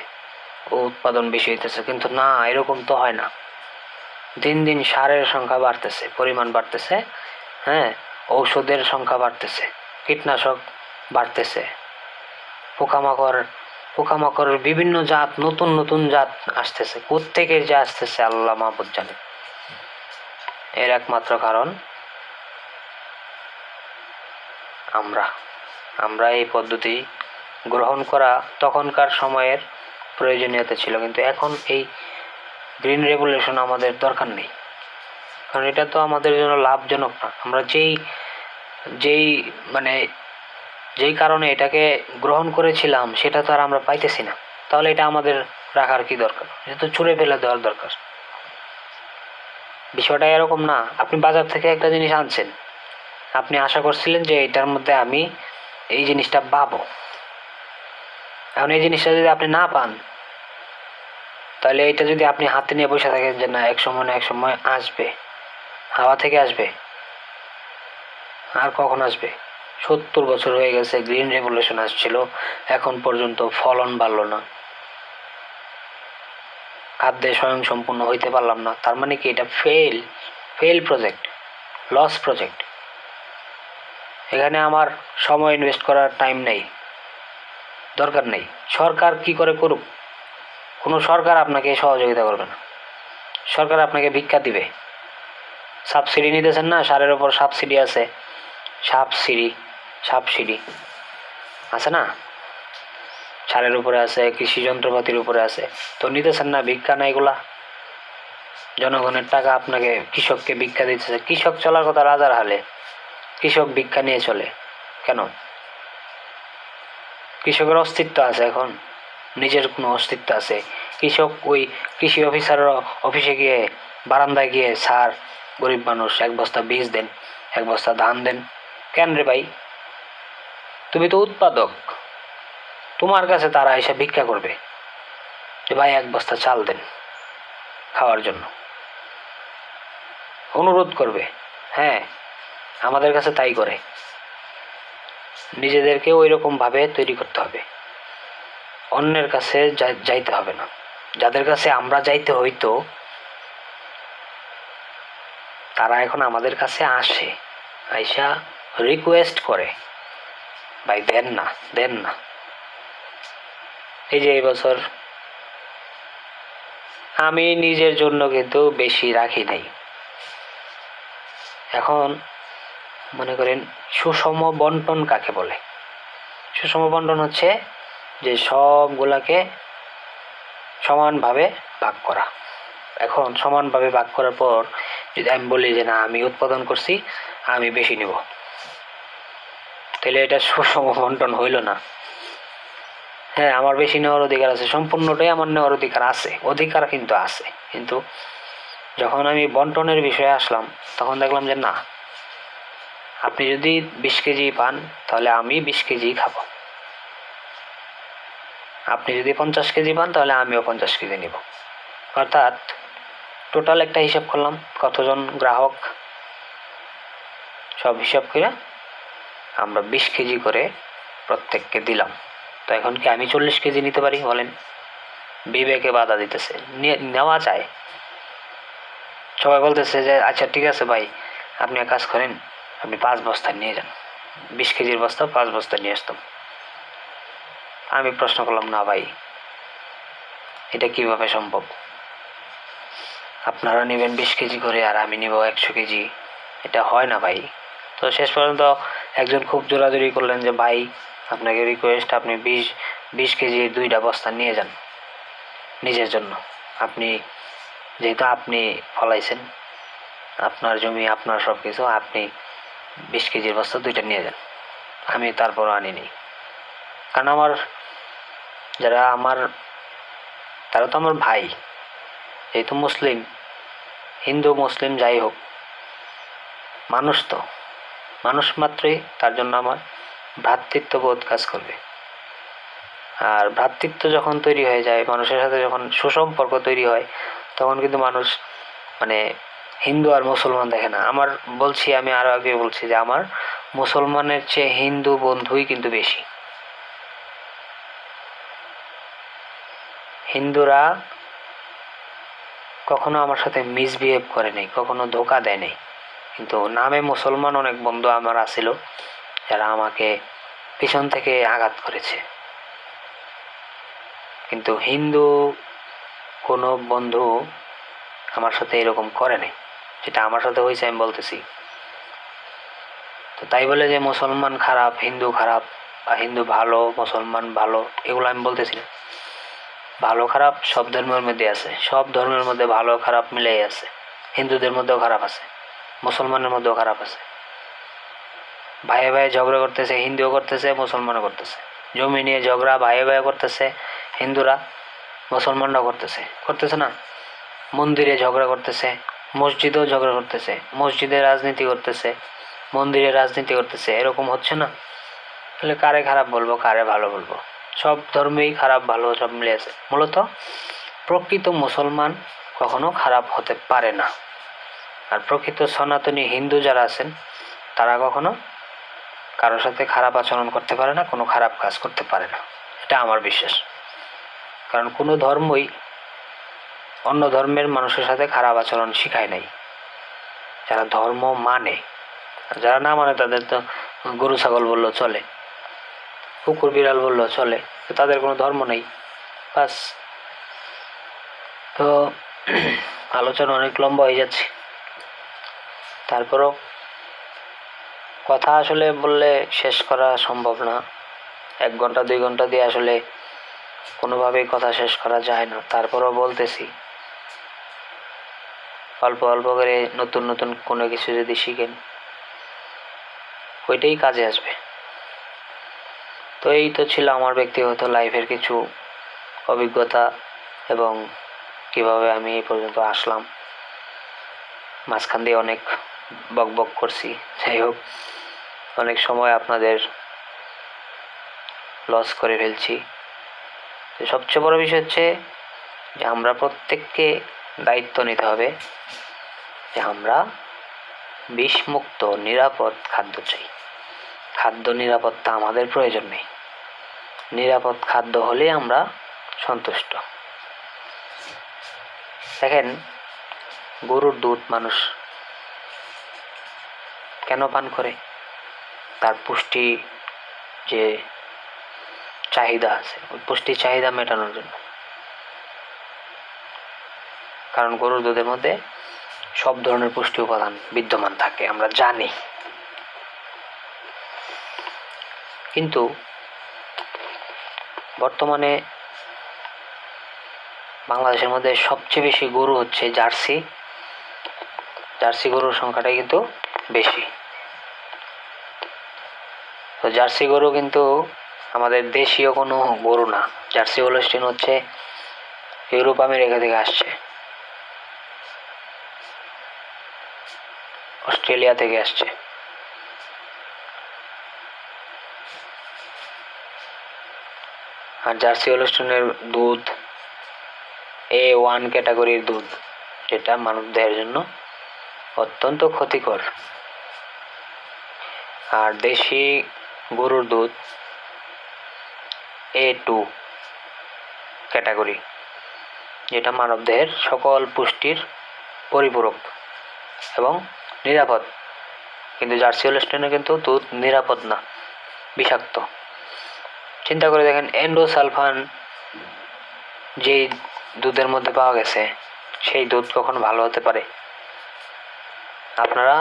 উৎপাদন বেশি হইতেছে। কিন্তু না, এরকম তো হয় না। দিন দিন সারের সংখ্যা বাড়তেছে, পরিমাণ বাড়তেছে, হ্যাঁ, ঔষধের সংখ্যা বাড়তেছে, কীটনাশক বাড়তেছে, পোকামাকড়ের বিভিন্ন জাত, নতুন নতুন জাত আসতেছে। কোত্থেকে যে আসতেছে আল্লাহ মাহবুব জানে। এর একমাত্র কারণ আমরা এই পদ্ধতি গ্রহণ করা তখনকার সময়ের প্রয়োজনীয়তা ছিল, কিন্তু এখন এই গ্রিন রেভলিউশন আমাদের দরকার নেই, কারণ এটা তো আমাদের জন্য লাভজনক না। আমরা যেই মানে যেই কারণে এটাকে গ্রহণ করেছিলাম সেটা তো আর আমরা পাইতেছি না, তাহলে এটা আমাদের রাখার কি দরকার? এটা তো ছুঁড়ে ফেলে দেওয়ার দরকার। বিষয়টা এরকম না, আপনি বাজার থেকে একটা জিনিস আনছেন, আপনি আশা করছিলেন যে এটার মধ্যে আমি এই জিনিসটা পাবো। এখন এই জিনিসটা যদি আপনি না পান, তাহলে এটা যদি আপনি হাতে নিয়ে বসে থাকেন যে না এক সময় না এক সময় আসবে, হাওয়া থেকে আসবে, আর কখন আসবে? 70 বছর হয়ে গেছে, গ্রিন রেভলিউশন আসছিল, এখন পর্যন্ত ফলন বাড়লো না, খাদ্যে স্বয়ংসম্পূর্ণ হইতে পারলাম না। তার মানে কি এটা ফেল প্রজেক্ট, লস প্রজেক্ট। এখানে আমার সময় ইনভেস্ট করার টাইম নেই, দরকার নেই। সরকার কি করে করুক, কোনো সরকার আপনাকে সহযোগিতা করবে না, সরকার আপনাকে ভিক্ষা দিবে। সাবসিডি নিতেছেন না, সারের ওপর সাবসিডি আছে, সাবসিডি আছে না, সারের উপরে আছে, কৃষি যন্ত্রপাতির উপরে আছে, তো নিতেছেন না ভিক্ষা না? এগুলা জনগণের টাকা আপনাকে কৃষককে ভিক্ষা দিতেছে। কৃষক চলার কথা রাজার হালে, কৃষক ভিক্ষা নিয়ে চলে কেন? কৃষকের অস্তিত্ব আছে এখন, নিজের কোনো অস্তিত্ব আছে? কৃষক ওই কৃষি অফিসার অফিসে গিয়ে বারান্দায় গিয়ে, স্যার গরিব মানুষ এক বস্তা বীজ দেন, এক বস্তা ধান দেন। কেন রে ভাই? তুমি তো উৎপাদক, তোমার কাছে তারা এসে ভিক্ষা করবে যে ভাই এক বস্তা চাল দেন খাওয়ার জন্য, অনুরোধ করবে। হ্যাঁ, আমাদের কাছে তাই করে। নিজেদেরকে ওই রকম ভাবে তৈরি করতে হবে, অন্যের কাছে যাইতে হবে না। যাদের কাছে আমরা যাইতে হইতো, তারা এখন আমাদের কাছে আসে, আইসা রিকোয়েস্ট করে, ভাই দেন না দেন না। এই যে এই বছর আমি নিজের জন্য কিন্তু বেশি রাখি নাই। এখন মনে করেন সুষম বন্টন কাকে বলে? সুষম বন্টন হচ্ছে যে সবগুলাকে সমানভাবে ভাগ করা। এখন সমানভাবে ভাগ করার পর যদি আমি বলি যে না আমি উৎপাদন করছি, আমি বেশি নিব, তাহলে এটা সুষম বন্টন হইল না। হ্যাঁ, আমার বেশি নেওয়ার অধিকার আছে, সম্পূর্ণটাই আমার নেওয়ার অধিকার আছে, অধিকার কিন্তু আছে, কিন্তু যখন আমি বন্টনের বিষয়ে আসলাম তখন দেখলাম যে না, আপনি যদি 20 কেজি পান তাহলে আমি 20 কেজি খাবো, আপনি যদি 50 কেজি পান তাহলে আমিও 50 কেজি নিব। অর্থাৎ টোটাল একটা হিসাব করলাম, কতজন গ্রাহক, সব হিসাব করে আমরা 20 কেজি করে প্রত্যেককে দিলাম। তো এখন কি আমি 40 কেজি নিতে পারি বলেন? বিবেকে বাধা দিতেছে, নেওয়া যায়। সবাই বলতেছে যে আচ্ছা ঠিক আছে ভাই, আপনি এক কাজ করেন, আপনি 5 বস্তা নিয়ে যান, 20 কেজির বস্তা 5 বস্তা নিয়ে আসতাম। আমি প্রশ্ন করলাম, না ভাই এটা কিভাবে সম্ভব? আপনারা নেবেন 20 কেজি করে আর আমি নিব 100 কেজি, এটা হয় না ভাই। তো শেষ পর্যন্ত একজন খুব জোরাজোরি করলেন যে ভাই আপনাকে রিকোয়েস্ট, আপনি 20 কেজি 2টা বস্তা নিয়ে যান নিজের জন্য। আপনি যেহেতু আপনি ফলাইছেন, আপনার জমি, আপনার সব কিছু, আপনি 20 কেজির বস্তা 2টা নিয়ে যান। আমি তারপরও আনিনি, কারণ তারা তো আমার ভাই, যেহেতু মুসলিম, হিন্দু মুসলিম যাই হোক, মানুষ তো মানুষ মাত্রই, তার জন্য আমার ভ্রাতৃত্ববোধ কাজ করবে। আর ভ্রাতৃত্ব যখন তৈরি হয়ে যায়, মানুষের সাথে যখন সুসম্পর্ক তৈরি হয়, তখন কিন্তু মানুষ মানে হিন্দু আর মুসলমান দেখে না। আমি আরো আগে বলছি যে আমার মুসলমানের চেয়ে হিন্দু বন্ধুই কিন্তু বেশি। হিন্দুরা কখনো আমার সাথে মিসবিহেভ করে নাই, কখনো ধোকা দেয় নাই, কিন্তু নামে মুসলমান অনেক বন্ধু আমার আছিল যারা আমাকে পিছন থেকে আঘাত করেছে। কিন্তু হিন্দু কোনো বন্ধু আমার সাথে এরকম করে নাই, যেটা আমার সাথে হয়েছে আমি বলতেছি। তো তাই বলে যে মুসলমান খারাপ, হিন্দু খারাপ, বা হিন্দু ভালো মুসলমান ভালো, এগুলো আমি বলতেছি না। ভালো খারাপ সব ধর্মের মধ্যে আছে, সব ধর্মের মধ্যে ভালো খারাপ মিলেই আছে। হিন্দুদের মধ্যেও খারাপ আছে, মুসলমানের মধ্যেও খারাপ আছে। ভাইয়ে ভাইয়ে ঝগড়া করতেছে, হিন্দুও করতেছে, মুসলমানও করতেছে। জমি নিয়ে ঝগড়া ভাইয়ে ভাইয়ে করতেছে, হিন্দুরা, মুসলমানরাও করতেছে না? মন্দিরে ঝগড়া করতেছে, মসজিদেও ঝগড়া করতেছে, মসজিদে রাজনীতি করতেছে, মন্দিরে রাজনীতি করতেছে, এরকম হচ্ছে না? তাহলে কারে খারাপ বলবো, কারে ভালো বলবো? সব ধর্মেই খারাপ ভালো সব মিলে আছে। মূলত প্রকৃত মুসলমান কখনো খারাপ হতে পারে না, আর প্রকৃত সনাতনী হিন্দু যারা আছেন তারা কখনো কারোর সাথে খারাপ আচরণ করতে পারে না, কোনো খারাপ কাজ করতে পারে না, এটা আমার বিশ্বাস। কারণ কোনো ধর্মই অন্য ধর্মের মানুষের সাথে খারাপ আচরণ শিখায় নাই। যারা ধর্ম মানে, যারা না মানে তাদের তো গরু ছাগল বললেও চলে, কুকুর বিড়াল বললেও চলে, তাদের কোনো ধর্ম নেই, বাস। তো আলোচনা অনেক লম্বা হয়ে যাচ্ছে, তারপরও কথা আসলে বললে শেষ করা সম্ভব না। 1 ঘন্টা 2 ঘন্টা দিয়ে আসলে কোনোভাবেই কথা শেষ করা যায় না। তারপরও বলতেছি, অল্প অল্প করে নতুন নতুন কোনো কিছু যদি শিখেন, ওইটাই কাজে আসবে। তো এই তো ছিল আমার ব্যক্তিগত লাইফের কিছু অভিজ্ঞতা এবং কিভাবে আমি এই পর্যন্ত আসলাম। মাঝখান দিয়ে অনেক বকবক করছি, যাই হোক, অনেক সময় আপনাদের লস করে ফেলছি। তো সবচেয়ে বড় বিষয় হচ্ছে যে আমরা প্রত্যেককে দায়িত্ব নিতে হবে যে আমরা বিষমুক্ত নিরাপদ খাদ্য চাই। খাদ্য নিরাপত্তা আমাদের প্রয়োজন নেই, নিরাপদ খাদ্য হলে আমরা সন্তুষ্ট। দেখেন, গরুর দুধ মানুষ কেন পান করে? তার পুষ্টি যে চাহিদা আছে, ওই পুষ্টি চাহিদা মেটানোর জন্য। কারণ গরুর দুধের মধ্যে সব ধরনের পুষ্টি উপাদান বিদ্যমান থাকে, আমরা জানি। কিন্তু বর্তমানে বাংলাদেশের মধ্যে সবচেয়ে বেশি গরু হচ্ছে জার্সি। জার্সি গরুর সংখ্যাটাই কিন্তু বেশি। তো জার্সি গরু কিন্তু আমাদের দেশীয় কোনো গরু না। জার্সি হোলস্টিন হচ্ছে ইউরোপ আমেরিকা থেকে আসছে, অস্ট্রেলিয়া থেকে আসছে। আর জার্সি হোলস্টিনের দুধ A1 ক্যাটাগরির দুধ, যেটা মানবদেহের জন্য অত্যন্ত ক্ষতিকর। আর দেশি গরুর দুধ A2 ক্যাটাগরি, যেটা মানবদেহের সকল পুষ্টির পরিপূরক এবং নিরাপদ। কিন্তু জার্সি হোলস্টিনে কিন্তু দুধ নিরাপদ না, বিষাক্ত। চিন্তা করে দেখেন, এন্ডোসালফান যেই দুধের মধ্যে পাওয়া গেছে, সেই দুধ কখনো ভালো হতে পারে? আপনারা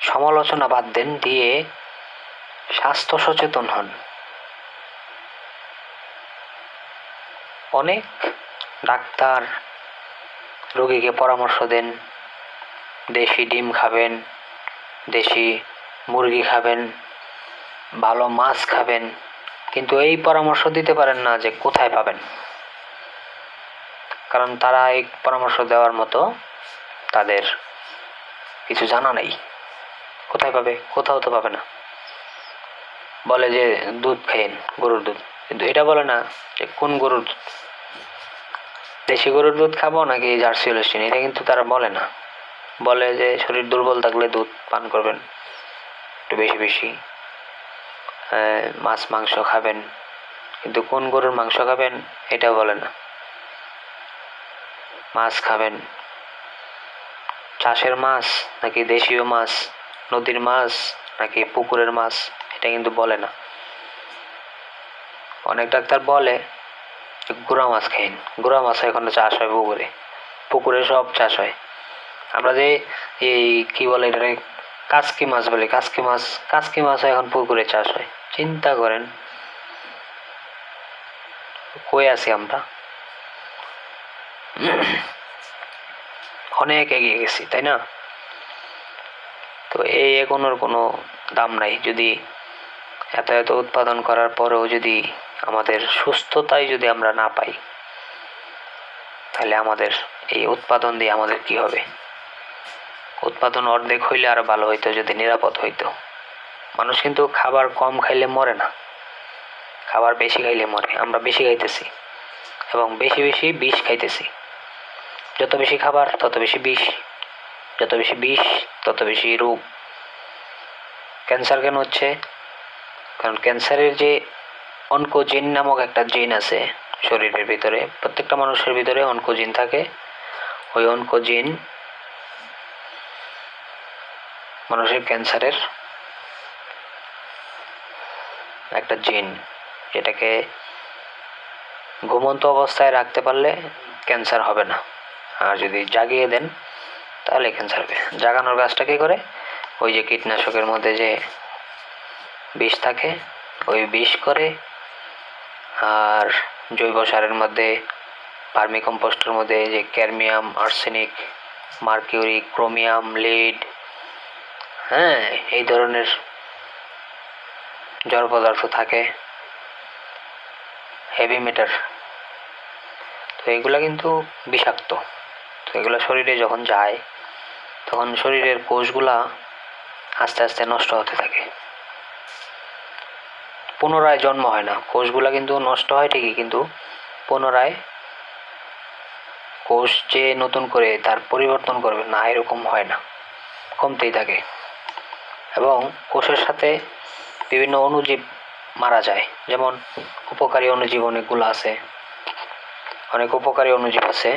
সমালোচনা বাদ দেন, দিয়ে স্বাস্থ্য সচেতন হন। অনেক ডাক্তার রোগীকে পরামর্শ দেন দেশি ডিম খাবেন, দেশি মুরগি খাবেন, ভালো মাছ খাবেন, কিন্তু এই পরামর্শ দিতে পারেন না যে কোথায় পাবেন। কারণ তারা এই পরামর্শ দেওয়ার মতো তাদের কিছু জানা নেই। কোথায় পাবে? কোথাও তো পাবে না। বলে যে দুধ খাইন, গরুর দুধ, কিন্তু এটা বলে না যে কোন গরুর দুধ। দেশি গরুর দুধ খাবো নাকি জার্সি হোলস্টিন, এটা কিন্তু তারা বলে না। বলে যে শরীর দুর্বল থাকলে দুধ পান করবেন একটু বেশি বেশি, মাছ মাংস খাবেন, কিন্তু কোন গরুর মাংস খাবেন এটা বলে না। মাছ খাবেন, চাষের মাছ নাকি দেশীয় মাছ, নদীর মাছ নাকি পুকুরের মাছ, এটা কিন্তু বলে না। অনেক ডাক্তার বলে গুড়া মাছ খাইন, গুড়া মাছ এখনো চাষ হয় পুকুরে, পুকুরে সব চাষ হয়। আমরা যে এই কি বলে এটা, কাচকি মাছ বলে, কাচকি মাছ এখন পুকুরে চাষ হয়। চিন্তা করেন কই আছি আমরা? অনেক এগিয়ে গেছি, তাই না? তো এই এগোনোর কোনো দাম নাই যদি এত এত উৎপাদন করার পরেও যদি আমাদের সুস্থতাই যদি আমরা না পাই, তাহলে আমাদের এই উৎপাদন দিয়ে আমাদের কি হবে? উৎপাদন অর্ধেক হইলে আরো ভালো হইতো, যদি নিরাপদ হইতো। মানুষ কিন্তু খাবার কম খাইলে মরে না, খাবার বেশি খাইলে মরে। আমরা বেশি খাইতেছি এবং বেশি বেশি বিষ খাইতেছি। যত বেশি খাবার তত বেশি বিষ, যত বেশি বিষ তত বেশি রোগ। ক্যান্সার কেন হচ্ছে? কারণ ক্যান্সারের যে অনকোজিন নামক একটা জিন আছে শরীরের ভিতরে, প্রত্যেকটা মানুষের ভিতরে অনকোজিন থাকে। ওই অনকোজিন মানুষের ক্যান্সারের একটা জিন, যেটাকে ঘুমন্ত অবস্থায় রাখতে পারলে ক্যান্সার হবে না, আর যদি জাগিয়ে দেন তাহলে ক্যান্সার হবে। জাগানোর কাজটা কি করে? ওই যে কীটনাশকের মধ্যে যে বিষ থাকে, ওই বিষ করে, আর জৈব সারের মধ্যে ভার্মি কম্পোস্টের মধ্যে যে cadmium, arsenic, mercury, chromium, lead, হ্যাঁ, এই ধরনের জড় পদার্থ থাকে, হেভি মেটার। তো এগুলা কিন্তু বিষাক্ত। তো এগুলো শরীরে যখন যায় তখন শরীরের কোষগুলা আস্তে আস্তে নষ্ট হতে থাকে, পুনরায় জন্ম হয় না। কোষগুলা কিন্তু নষ্ট হয় ঠিকই, কিন্তু পুনরায় কোষ যে নতুন করে তার পরিবর্তন করবে না, এরকম হয় না, কমতেই থাকে। এবং কোষের সাথে বিভিন্ন অণুজীব মারা যায়। যেমন উপকারী অণুজীব অনেকগুলো আছে, অনেক উপকারী অণুজীব আছে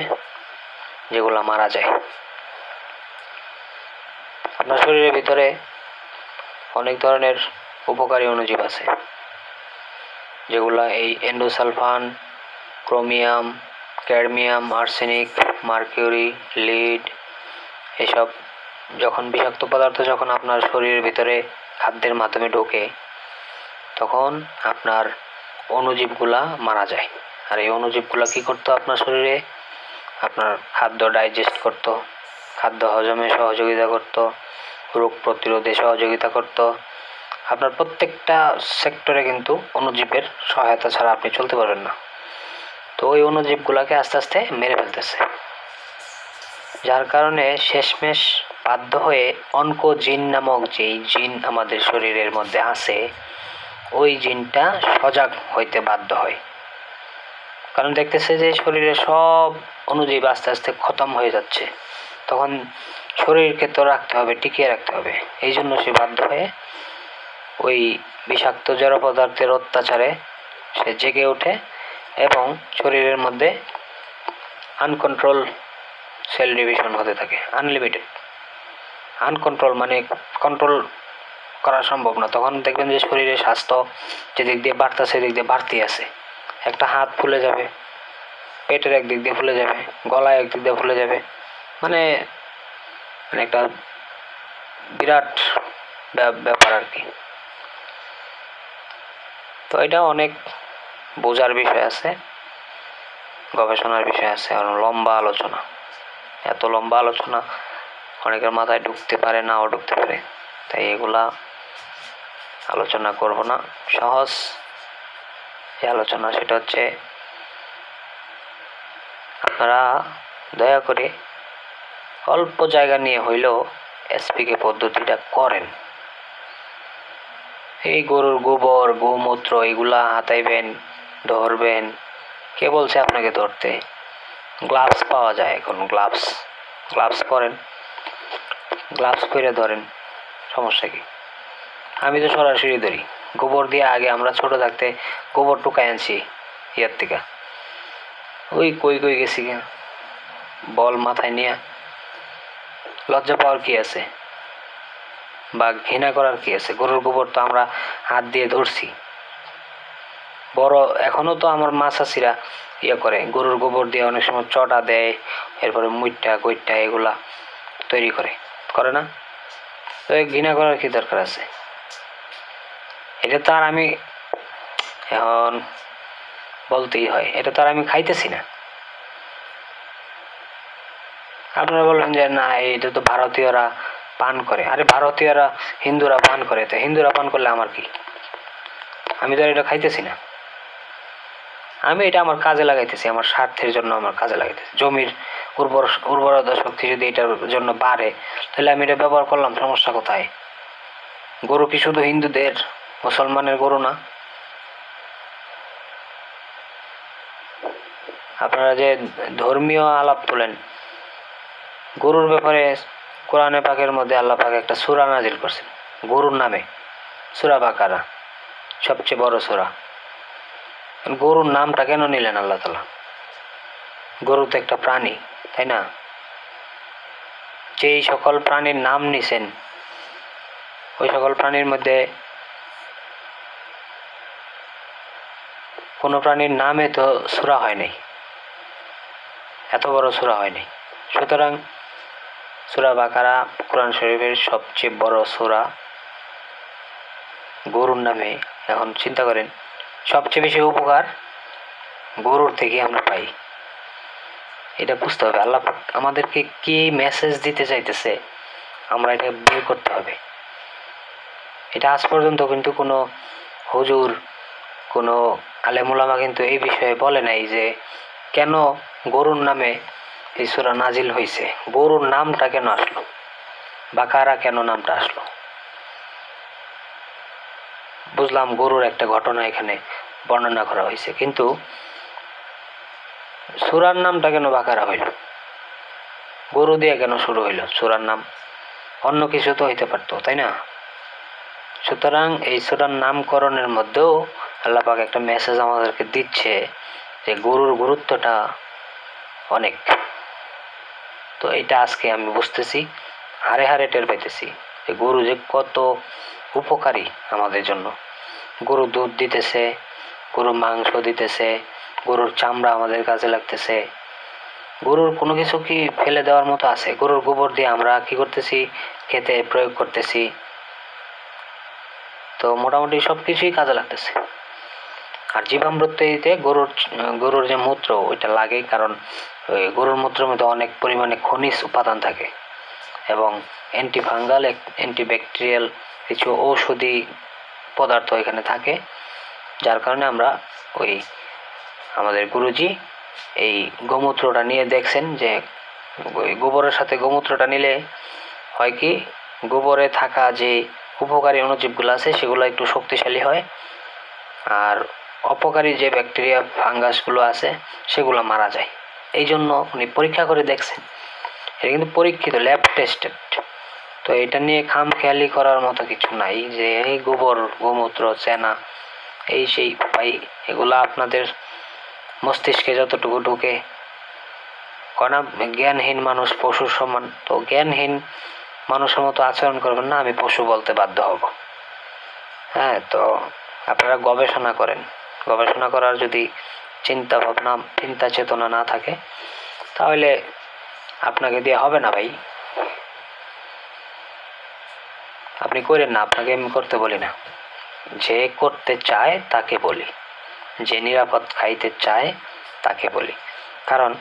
যেগুলো মারা যায়। আপনার শরীরের ভিতরে অনেক ধরনের উপকারী অণুজীব আছে, যেগুলা এই endosulfan, chromium, cadmium, arsenic, mercury, lead, এসব যখন বিষাক্ত পদার্থ যখন আপনার শরীরের ভিতরে খাদ্যের মাধ্যমে ঢোকে, তখন আপনার অণুজীবগুলা মারা যায়। আর এই অণুজীবগুলা কি করতো? আপনার শরীরে আপনার খাদ্য ডাইজেস্ট করত, খাদ্য হজমে সহযোগিতা করত, রোগ প্রতিরোধে সহযোগিতা করত। আপনার প্রত্যেকটা সেক্টরে কিন্তু অণুজীবের সহায়তা ছাড়া আপনি চলতে পারবেন না। তো ওই অণুজীবগুলোকে আস্তে আস্তে মেরে ফেলতেছে, যার কারণে শেষমেশ বাধ্য হয়ে অনকোজিন নামক যেই জিন আমাদের শরীরের মধ্যে আছে, ওই জিনটা সজাগ হইতে বাধ্য হয়। কারণ দেখতেছে যে শরীরে সব অণুজীব আস্তে আস্তে খতম হয়ে যাচ্ছে, তখন শরীরকে তো রাখতে হবে, টিকিয়ে রাখতে হবে। এই জন্য সে বাধ্য হয়ে ওই বিষাক্ত জড় পদার্থের অত্যাচারে সে জেগে ওঠে এবং শরীরের মধ্যে আনকন্ট্রোল সেল ডিভিশন হতে থাকে। আনলিমিটেড, আনকন্ট্রোল মানে কন্ট্রোল করা সম্ভব না। তখন দেখবেন যে শরীরের স্বাস্থ্য যেদিক দিয়ে বাড়তেছে সেদিক দিয়ে বাড়তেই আছে। একটা হাত ফুলে যাবে, পেটের একদিক দিয়ে ফুলে যাবে, গলায় একদিক দিয়ে ফুলে যাবে, মানে একটা বিরাট ব্যাপার আর কি। তো এটা অনেক বোঝার বিষয় আছে, গবেষণার বিষয় আছে, আর লম্বা আলোচনা। এত লম্বা আলোচনা অনেকের মাথায় ঢুকতে পারে, নাও ঢুকতে পারে, তাই এগুলা আলোচনা করব না। সহজ যে আলোচনা সেটা হচ্ছে, আপনারা দয়া করে অল্প জায়গা নিয়ে হইলেও এসপিকে পদ্ধতিটা করেন। এই গরুর গোবর, গোমূত্র এগুলা হাতাইবেন, ধরবেন। কে বলছে আপনাকে ধরতে? গ্লাভস পাওয়া যায় এখন, গ্লাভস পরেন, গ্লাভস পরে ধরেন, সমস্যা কি? আমি তো সরাসরি ধরি গোবর দিয়ে। আগে আমরা ছোট থাকতে গোবর টুকাই আনছি ইয়ার থেকে, ওই কই গেছি বল মাথায় নিয়ে। লজ্জা পাওয়ার কি আছে বা ঘৃণা করার কি আছে? গরুর গোবর তো আমরা হাত দিয়ে ধরছি। বড় এখনো তো আমার মা চাচিরা ইয়ে করে, গরুর গোবর দিয়ে অনেক সময় চটা দেয়, এরপরে মুইটা গৈটা এগুলা তৈরি করে না? তো ঘৃণা করার কি দরকার আছে? এটা তো আর আমি এখন বলতেই হয়, এটা তো আর আমি খাইতেছি না। আপনারা বলবেন যে না এটা তো ভারতীয়রা পান করে, আরে ভারতীয়রা হিন্দুরা পান করে, তো হিন্দুরা পান করলে আমার কি? আমি তো আর এটা খাইতেছি না, আমি এটা আমার কাজে লাগাইতেছি, আমার স্বার্থের জন্য আমার কাজে লাগাইতেছি। জমির উর্বরতা শক্তি যদি এটার জন্য বাড়ে তাহলে আমি এটা ব্যবহার করলাম, সমস্যা কোথায়? গরু কি শুধু হিন্দুদের, মুসলমানের গরু না? আপনারা যে ধর্মীয় আলাপ তোলেন, গরুর ব্যাপারে কোরআনে পাকের মধ্যে আল্লাহ পাক একটা সূরা নাজিল করছেন গরুর নামে, সূরা বাকারা, সবচেয়ে বড় সূরা। গরুর নামটা কেন নিলেন আল্লাহ তাআলা? গরু তো একটা প্রাণী, তাই না? যেই সকল প্রাণীর নাম নিছেন ওই সকল প্রাণীর মধ্যে কোনো প্রাণীর নামে তো সূরা হয় নাই, এত বড় সূরা হয় নাই। সুতরাং সূরা বাকারা কোরআন শরীফের সবচেয়ে বড় সূরা, গরুর নামে। এখন চিন্তা করেন, সবচেয়ে বেশি উপকার গরুর থেকে আমরা পাই। এটা বুঝতে হবে আল্লাহ পাক আমাদেরকে কি মেসেজ দিতে চাইতেছে, আমরা এটা বের করতে হবে। এটা আজ পর্যন্ত কিন্তু কোনো হুজুর, কোনো আলেম ওলামা কিন্তু এই বিষয়ে বলে নাই যে কেন গরুর নামে এই সূরা নাজিল হয়েছে, গরুর নামটা কেন আসলো, বাকারা কেন নামটা আসলো। বুঝলাম গরুর একটা ঘটনা এখানে বর্ণনা করা হয়েছে, কিন্তু সূরার নামটা কেন বাকারা হইল, গরু দিয়ে কেন শুরু হইল সূরার নাম? অন্য কিছু তো হইতে পারতো, তাই না? সুতরাং এই সূরার নামকরণের মধ্যেও আল্লাহ পাক একটা মেসেজ আমাদেরকে দিচ্ছে যে গরুর গুরুত্বটা অনেক। তো এটা আজকে আমি বুঝতেছি, হারে হারে টের পাইতেছি যে গরু যে কত উপকারী আমাদের জন্য। গরু দুধ দিতেছে, গরু মাংস দিতেছে, গরুর চামড়া আমাদের কাজে লাগতেছে। গরুর কোনো কিছু কি ফেলে দেওয়ার মতো আছে? গরুর গোবর দিয়ে আমরা কি করতেছি, খেতে প্রয়োগ করতেছি। তো মোটামুটি সব কিছুই কাজে লাগতেছে। আর জীবামৃত দিতে গরুর যে মূত্র ওইটা লাগে, কারণ গরুর মূত্রের মধ্যে অনেক পরিমাণে খনিজ উপাদান থাকে এবং অ্যান্টিফাঙ্গাল, অ্যান্টিব্যাকটেরিয়াল কিছু ঔষধি পদার্থ এখানে থাকে, যার কারণে আমরা ওই আমাদের গুরুজি এই গোমূত্রটা নিয়ে দেখছেন যে ওই গোবরের সাথে গোমূত্রটা নিলে হয় কি, গোবরে থাকা যে উপকারী অণুজীবগুলো আছে সেগুলো একটু শক্তিশালী হয়, আর অপকারী যে ব্যাকটেরিয়া ফাঙ্গাসগুলো আছে সেগুলো মারা যায়। এই জন্য উনি পরীক্ষা করে দেখছেন, এটা কিন্তু পরীক্ষিত, ল্যাব টেস্টেড। তো এটা নিয়ে খামখেয়ালি করার মতো কিছু নাই যে এই গোবর, গোমূত্র, চেনা, এই সেই ভাই, এগুলা আপনাদের মস্তিষ্কে যতটুকু ঢুকে, কেন জ্ঞানহীন মানুষ পশুর সমান, তো জ্ঞানহীন মানুষের মতো আচরণ করবেন না, আমি পশু বলতে বাধ্য হব। হ্যাঁ, তো আপনারা গবেষণা করেন, গবেষণা করার যদি চিন্তা ভাবনা, চিন্তা চেতনা না থাকে তাহলে আপনাকে দিয়ে হবে না ভাই। আপনি করেন না, আপনাকে আমি করতে বলি না, যে করতে চায় তাকে বলি, যে নিরাপদ খাইতে চায় তাকে বলি। কারণ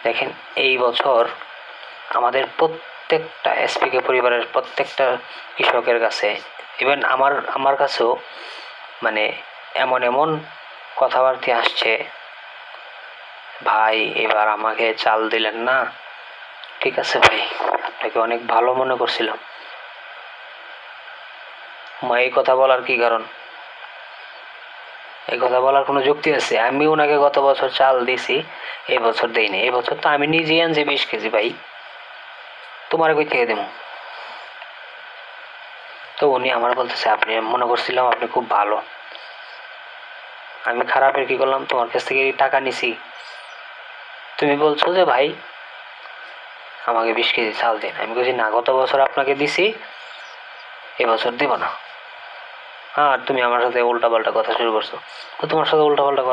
দেখেন এই বছর আমাদের প্রত্যেকটা এসপিকে পরিবারের প্রত্যেকটা কৃষকের কাছে, ইভেন আমার কাছেও মানে এমন এমন কথাবার্তা আসছে, ভাই এবার আমাকে চাল দিলেন না, ঠিক আছে ভাই, আপনাকে অনেক ভালো মনে করছিলাম। এই কথা বলার কি কারণ? এই কথা বলার কোনো যুক্তি আছে? আমি ওনাকে গত বছর চাল দিছি, এই বছর দেইনি। এই বছর তো আমি নিজেই আনছি 20 কেজি, ভাই তোমার কই থেকে দেবো? তো উনি আমার বলতেছে আপনি মনে করছিলাম আপনি খুব ভালো, আমি খারাপের কি করলাম? তোমার কাছ থেকে টাকা নিছি, তুমি বলছো যে ভাই আমাকে 20 কেজি চাল দিন। আমি বলছি না, গত বছর আপনাকে দিছি, এবছর দেব না। আর তুমি আমার সাথে উল্টাপাল্টা কথা শুরু করছো। তো তোমার সাথে উল্টাপাল্টা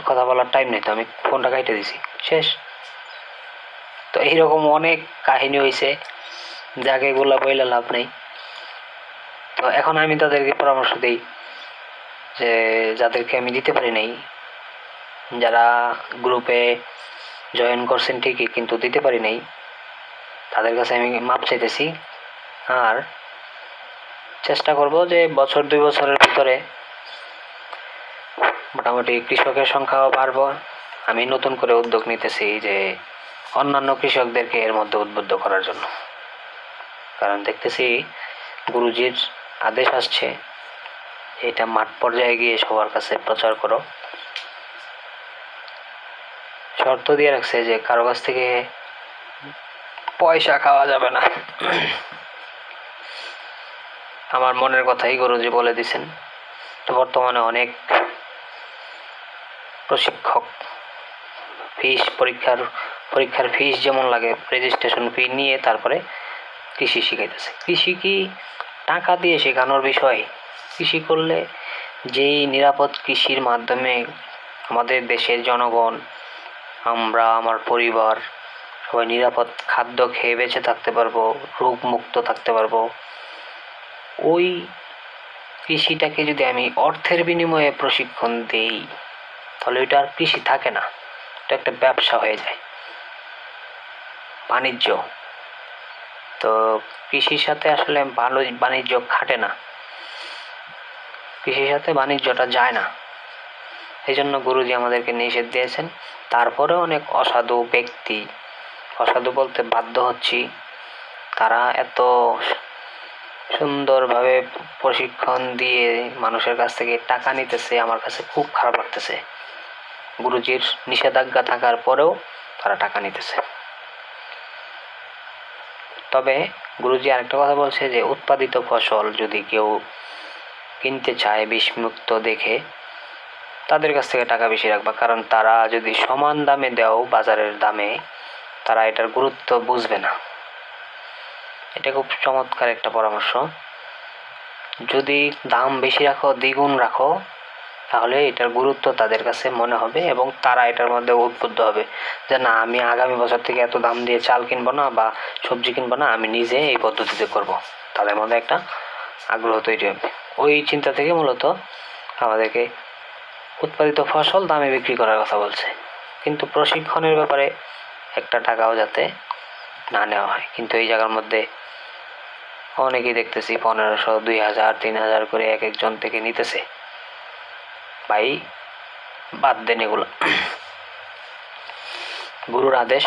কথা বলার টাইম নেই, তো আমি ফোনটা কাইটে দিছি, শেষ। তো এইরকম অনেক কাহিনী হয়েছে, যাকে এগুলা বইলে লাভ নেই। তো এখন আমি তাদেরকে পরামর্শ দিই যে যাদেরকে আমি দিতে পারি নাই, যারা গ্রুপে জয়েন করছেন ঠিকই, কিন্তু দিতে পারি নাই, তাদের কাছে আমি মাপ চাইতেছি। আর চেষ্টা করব যে 1-2 বছরের ভিতরে মোটামুটি কৃষকের সংখ্যাও বাড়বো। আমি নতুন করে উদ্যোগ নিতেছি যে অন্যান্য কৃষকদেরকে এর মধ্যে উদ্বুদ্ধ করার জন্য, কারণ দেখতেছি গুরুজির আদেশ আসছে এটা মাঠ পর্যায়ে গিয়ে সবার কাছে প্রচার করো। শর্ত দিয়ে রাখছে যে কারো কাছ থেকে পয়সা খাওয়া যাবে না। আমার মনের কথাই গুরুজি বলে দিছেন। তো বর্তমানে অনেক প্রশিক্ষক পরীক্ষার ফিস যেমন লাগে, রেজিস্ট্রেশন ফি নিয়ে তারপরে কৃষি শিখাইতেছে। কৃষি কি টাকা দিয়ে শেখানোর বিষয়? কৃষি করলে যেই নিরাপদ কৃষির মাধ্যমে আমাদের দেশের জনগণ, আমরা, আমার পরিবার সবাই নিরাপদ খাদ্য খেয়ে বেঁচে থাকতে পারবো, রোগ মুক্ত থাকতে পারবো, ওই কৃষিটাকে যদি আমি অর্থের বিনিময়ে প্রশিক্ষণ দেই, তাহলে ওইটা আর কৃষি থাকে না, এটা একটা ব্যবসা হয়ে যায়, বাণিজ্য। তো কৃষির সাথে আসলে ভালো বাণিজ্য খাটে না, কৃষির সাথে বাণিজ্যটা যায় না। এই জন্য গুরুজি আমাদেরকে নিষেধ দিয়েছেন। তারপরে অনেক অসাধু ব্যক্তি, অসাধু বলতে বাধ্য হচ্ছি, তারা এত সুন্দরভাবে প্রশিক্ষণ দিয়ে মানুষের কাছ থেকে টাকা নিতেছে, আমার কাছে খুব খারাপ লাগতেছে। গুরুজির নিষেধাজ্ঞা থাকার পরেও তারা টাকা নিতেছে। তবে গুরুজি আরেকটা কথা বলছে যে উৎপাদিত ফসল যদি কেউ কিনতে চায় বিষমুক্ত দেখে, তাদের কাছ থেকে টাকা বেশি রাখবা, কারণ তারা যদি সমান দামে দেও বাজারের দামে, তারা এটার গুরুত্ব বুঝবে না। এটা খুব চমৎকার একটা পরামর্শ। যদি দাম বেশি রাখো, দ্বিগুণ রাখো, তাহলে এটার গুরুত্ব তাদের কাছে মনে হবে এবং তারা এটার মধ্যে উদ্বুদ্ধ হবে যে না, আমি আগামী বছর থেকে এত দাম দিয়ে চাল কিনবো না বা সবজি কিনবো না, আমি নিজে এই পদ্ধতিতে করব। তাদের মধ্যে একটা আগ্রহ তৈরি হবে। ওই চিন্তা থেকে মূলত আমাদেরকে উৎপাদিত ফসল দামে বিক্রি করার কথা বলছে, কিন্তু প্রশিক্ষণের ব্যাপারে একটা টাকাও যাতে না নেওয়া হয়। কিন্তু এই জায়গার মধ্যে অনেকেই দেখতেছি 1500, 2000, 3000 করে এক একজন থেকে নিতেছে। ভাই বাদ দেন এগুলো। গুরুর আদেশ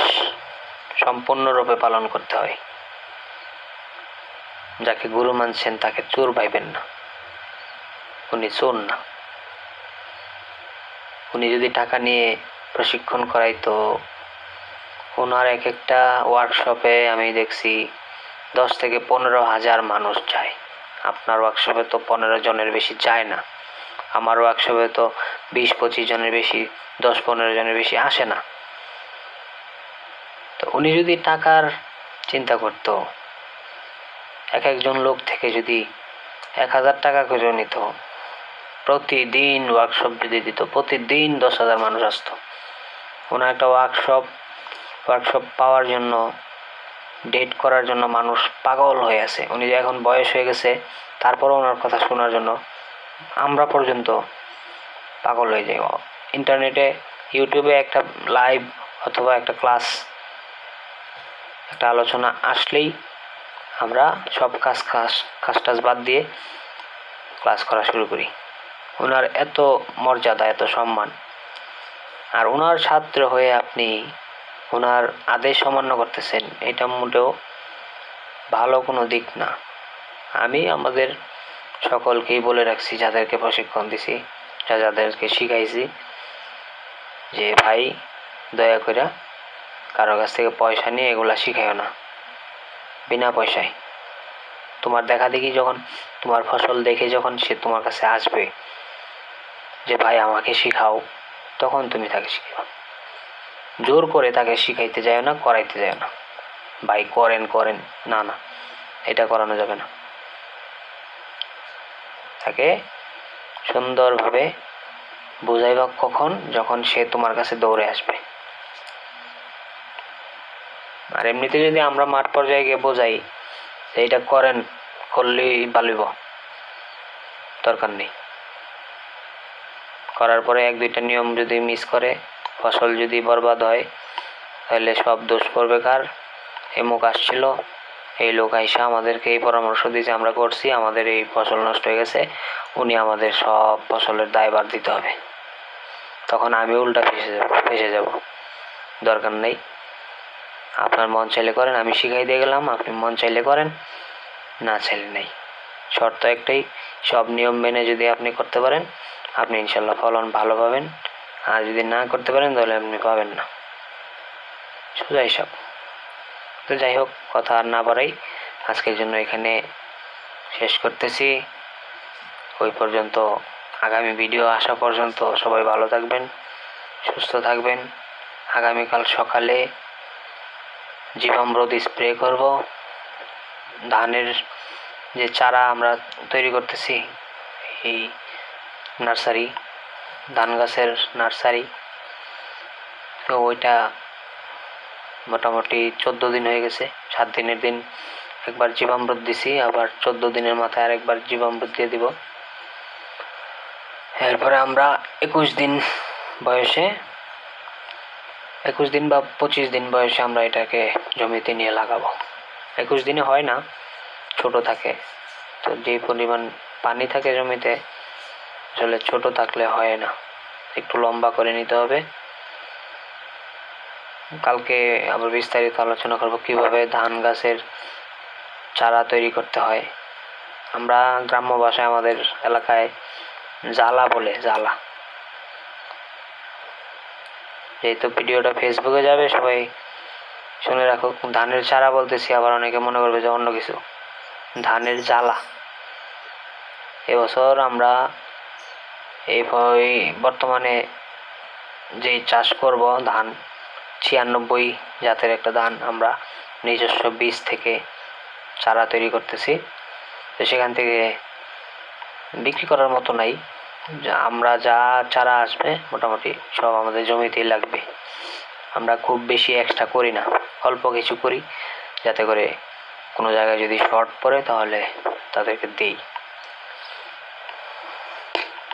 সম্পূর্ণরূপে পালন করতে হয়। যাকে গুরু মানছেন তাকে চোর ভাইবেন না, উনি চোর না। উনি যদি টাকা নিয়ে প্রশিক্ষণ করাইতো, ওনার এক একটা ওয়ার্কশপে আমি দেখছি 10 থেকে 15,000 মানুষ যায়। আপনার ওয়ার্কশপে তো 15 জনের বেশি যায় না, আমার ওয়ার্কশপে তো 20-25 জনের বেশি, 10-15 জনের বেশি আসে না। তো উনি যদি টাকার চিন্তা করতো, এক একজন লোক থেকে যদি 1000 টাকা করে নিত, প্রতিদিন ওয়ার্কশপ যদি দিত, প্রতিদিন 10,000 মানুষ আসতো। ওনার একটা ওয়ার্কশপ পাওয়ার জন্য, ডেট করার জন্য মানুষ পাগল হয়ে আছে। উনি যে এখন বয়স হয়ে গেছে, তারপরও ওনার কথা শোনার জন্য আমরা পর্যন্ত পাগল হয়ে যাই। ইন্টারনেটে, ইউটিউবে একটা লাইভ অথবা একটা ক্লাস, একটা আলোচনা আসলেই আমরা সব কাজ বাদ দিয়ে ক্লাস করা শুরু করি। ওনার এত মর্যাদা, এত সম্মান, আর ওনার ছাত্র হয়ে আপনি ওনার আদেশ অমান্য করতেছেন, এটা মোটেও ভালো কোনো দিক না। আমি আমাদের সকলকেই বলে রাখছি, যাদেরকে প্রশিক্ষণ দিছি, যাদেরকে শিখাইছি, যে ভাই দয়া করে কারো কাছ থেকে পয়সা নিয়ে এগুলা শিখাইও না, বিনা পয়সায়। তোমার দেখা দেখি যখন, তোমার ফসল দেখে যখন সে তোমার কাছে আসবে যে ভাই আমাকে শিখাও, তখন তুমি তাকে শিখাও। জোর করে তাকে শিখাইতে যায় না, করাইতে যায় না। ভাই করেন না, এটা করানো যাবে না। তাকে সুন্দরভাবে বুঝাইবা কখন, যখন সে তোমার কাছে দৌড়ে আসবে। আর এমনিতে যদি আমরা মাঠ পর্যায়ে গিয়ে বোঝাই যে এটা করলেই ভালোইব, দরকার নেই, করার পরে 1-2টা নিয়ম যদি মিস করে, ফসল যদি বরবাদ হয়, তাহলে সব দোষ পড়বে কার? এমুক আসছিল, এই লোক আইসা আমাদেরকে এই পরামর্শ দিয়েছে, আমরা করছি, আমাদের এই ফসল নষ্ট হয়ে গেছে, উনি আমাদের সব ফসলের দায়ভার দিতে হবে। তখন আমি উল্টা ফেসে যাব। দরকার নেই। আপনার মন চাইলে করেন, আমি শিখাই দিয়ে গেলাম, আপনি মন চাইলে করেন, না চাইলে নেই। শর্ত একটাই, সব নিয়ম মেনে যদি আপনি করতে পারেন, আপনি ইনশাল্লাহ ফলন ভালো পাবেন। আর যদি না করতে পারেন তাহলে আপনি পাবেন না। সোজা হিসাব। তো যাই হোক, কথা আর না বাড়াই, আজকের জন্য এখানে শেষ করতেছি। ওই পর্যন্ত, আগামী ভিডিও আসা পর্যন্ত সবাই ভালো থাকবেন, সুস্থ থাকবেন। আগামীকাল সকালে জীবামৃত স্প্রে করব। ধানের যে চারা আমরা তৈরি করতেছি, এই নার্সারি, ধান গাছের নার্সারি, তো ওইটা মোটামুটি 14 দিন হয়ে গেছে। 7 দিনের দিন একবার জীবামৃত দিছি, আবার 14 দিনের মাথায় আরেকবার জীবামৃত দিয়ে দিব। এরপরে আমরা 21 দিন বয়সে, 21 দিন বা 25 দিন বয়সে আমরা এটাকে জমিতে নিয়ে লাগাবো। 21 দিনে হয় না, ছোট থাকে। তো যে পরিমাণ পানি থাকে জমিতে, আসলে ছোট থাকলে হয় না, একটু লম্বা করে নিতে হবে। কালকে আবার বিস্তারিত আলোচনা করব কিভাবে ধান গাছের চারা তৈরি করতে হয়। আমরা গ্রাম্য ভাষায় আমাদের এলাকায় জালা বলে, জালা। যেহেতু ভিডিওটা ফেসবুকে যাবে, সবাই শুনে রাখো। ধানের চারা বলতেছি, আবার অনেকে মনে করবে যে অন্য কিছু। ধানের জালা। এবছর আমরা এই বর্তমানে যে চাষ করব ধান, 96 জাতের একটা ধান আমরা নিজস্ব বীজ থেকে চারা তৈরি করতেছি। তো সেখান থেকে বিক্রি করার মতো নাই, আমরা যা চারা আসবে মোটামুটি সব আমাদের জমিতেই লাগবে। আমরা খুব বেশি এক্সট্রা করি না, অল্প কিছু করি, যাতে করে কোনো জায়গায় যদি শর্ট পড়ে তাহলে তাদেরকে দিই।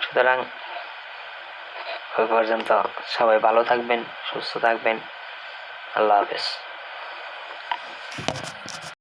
সুতরাং ওই পর্যন্ত সবাই ভালো থাকবেন, সুস্থ থাকবেন। আল্লাহ হাফেজ।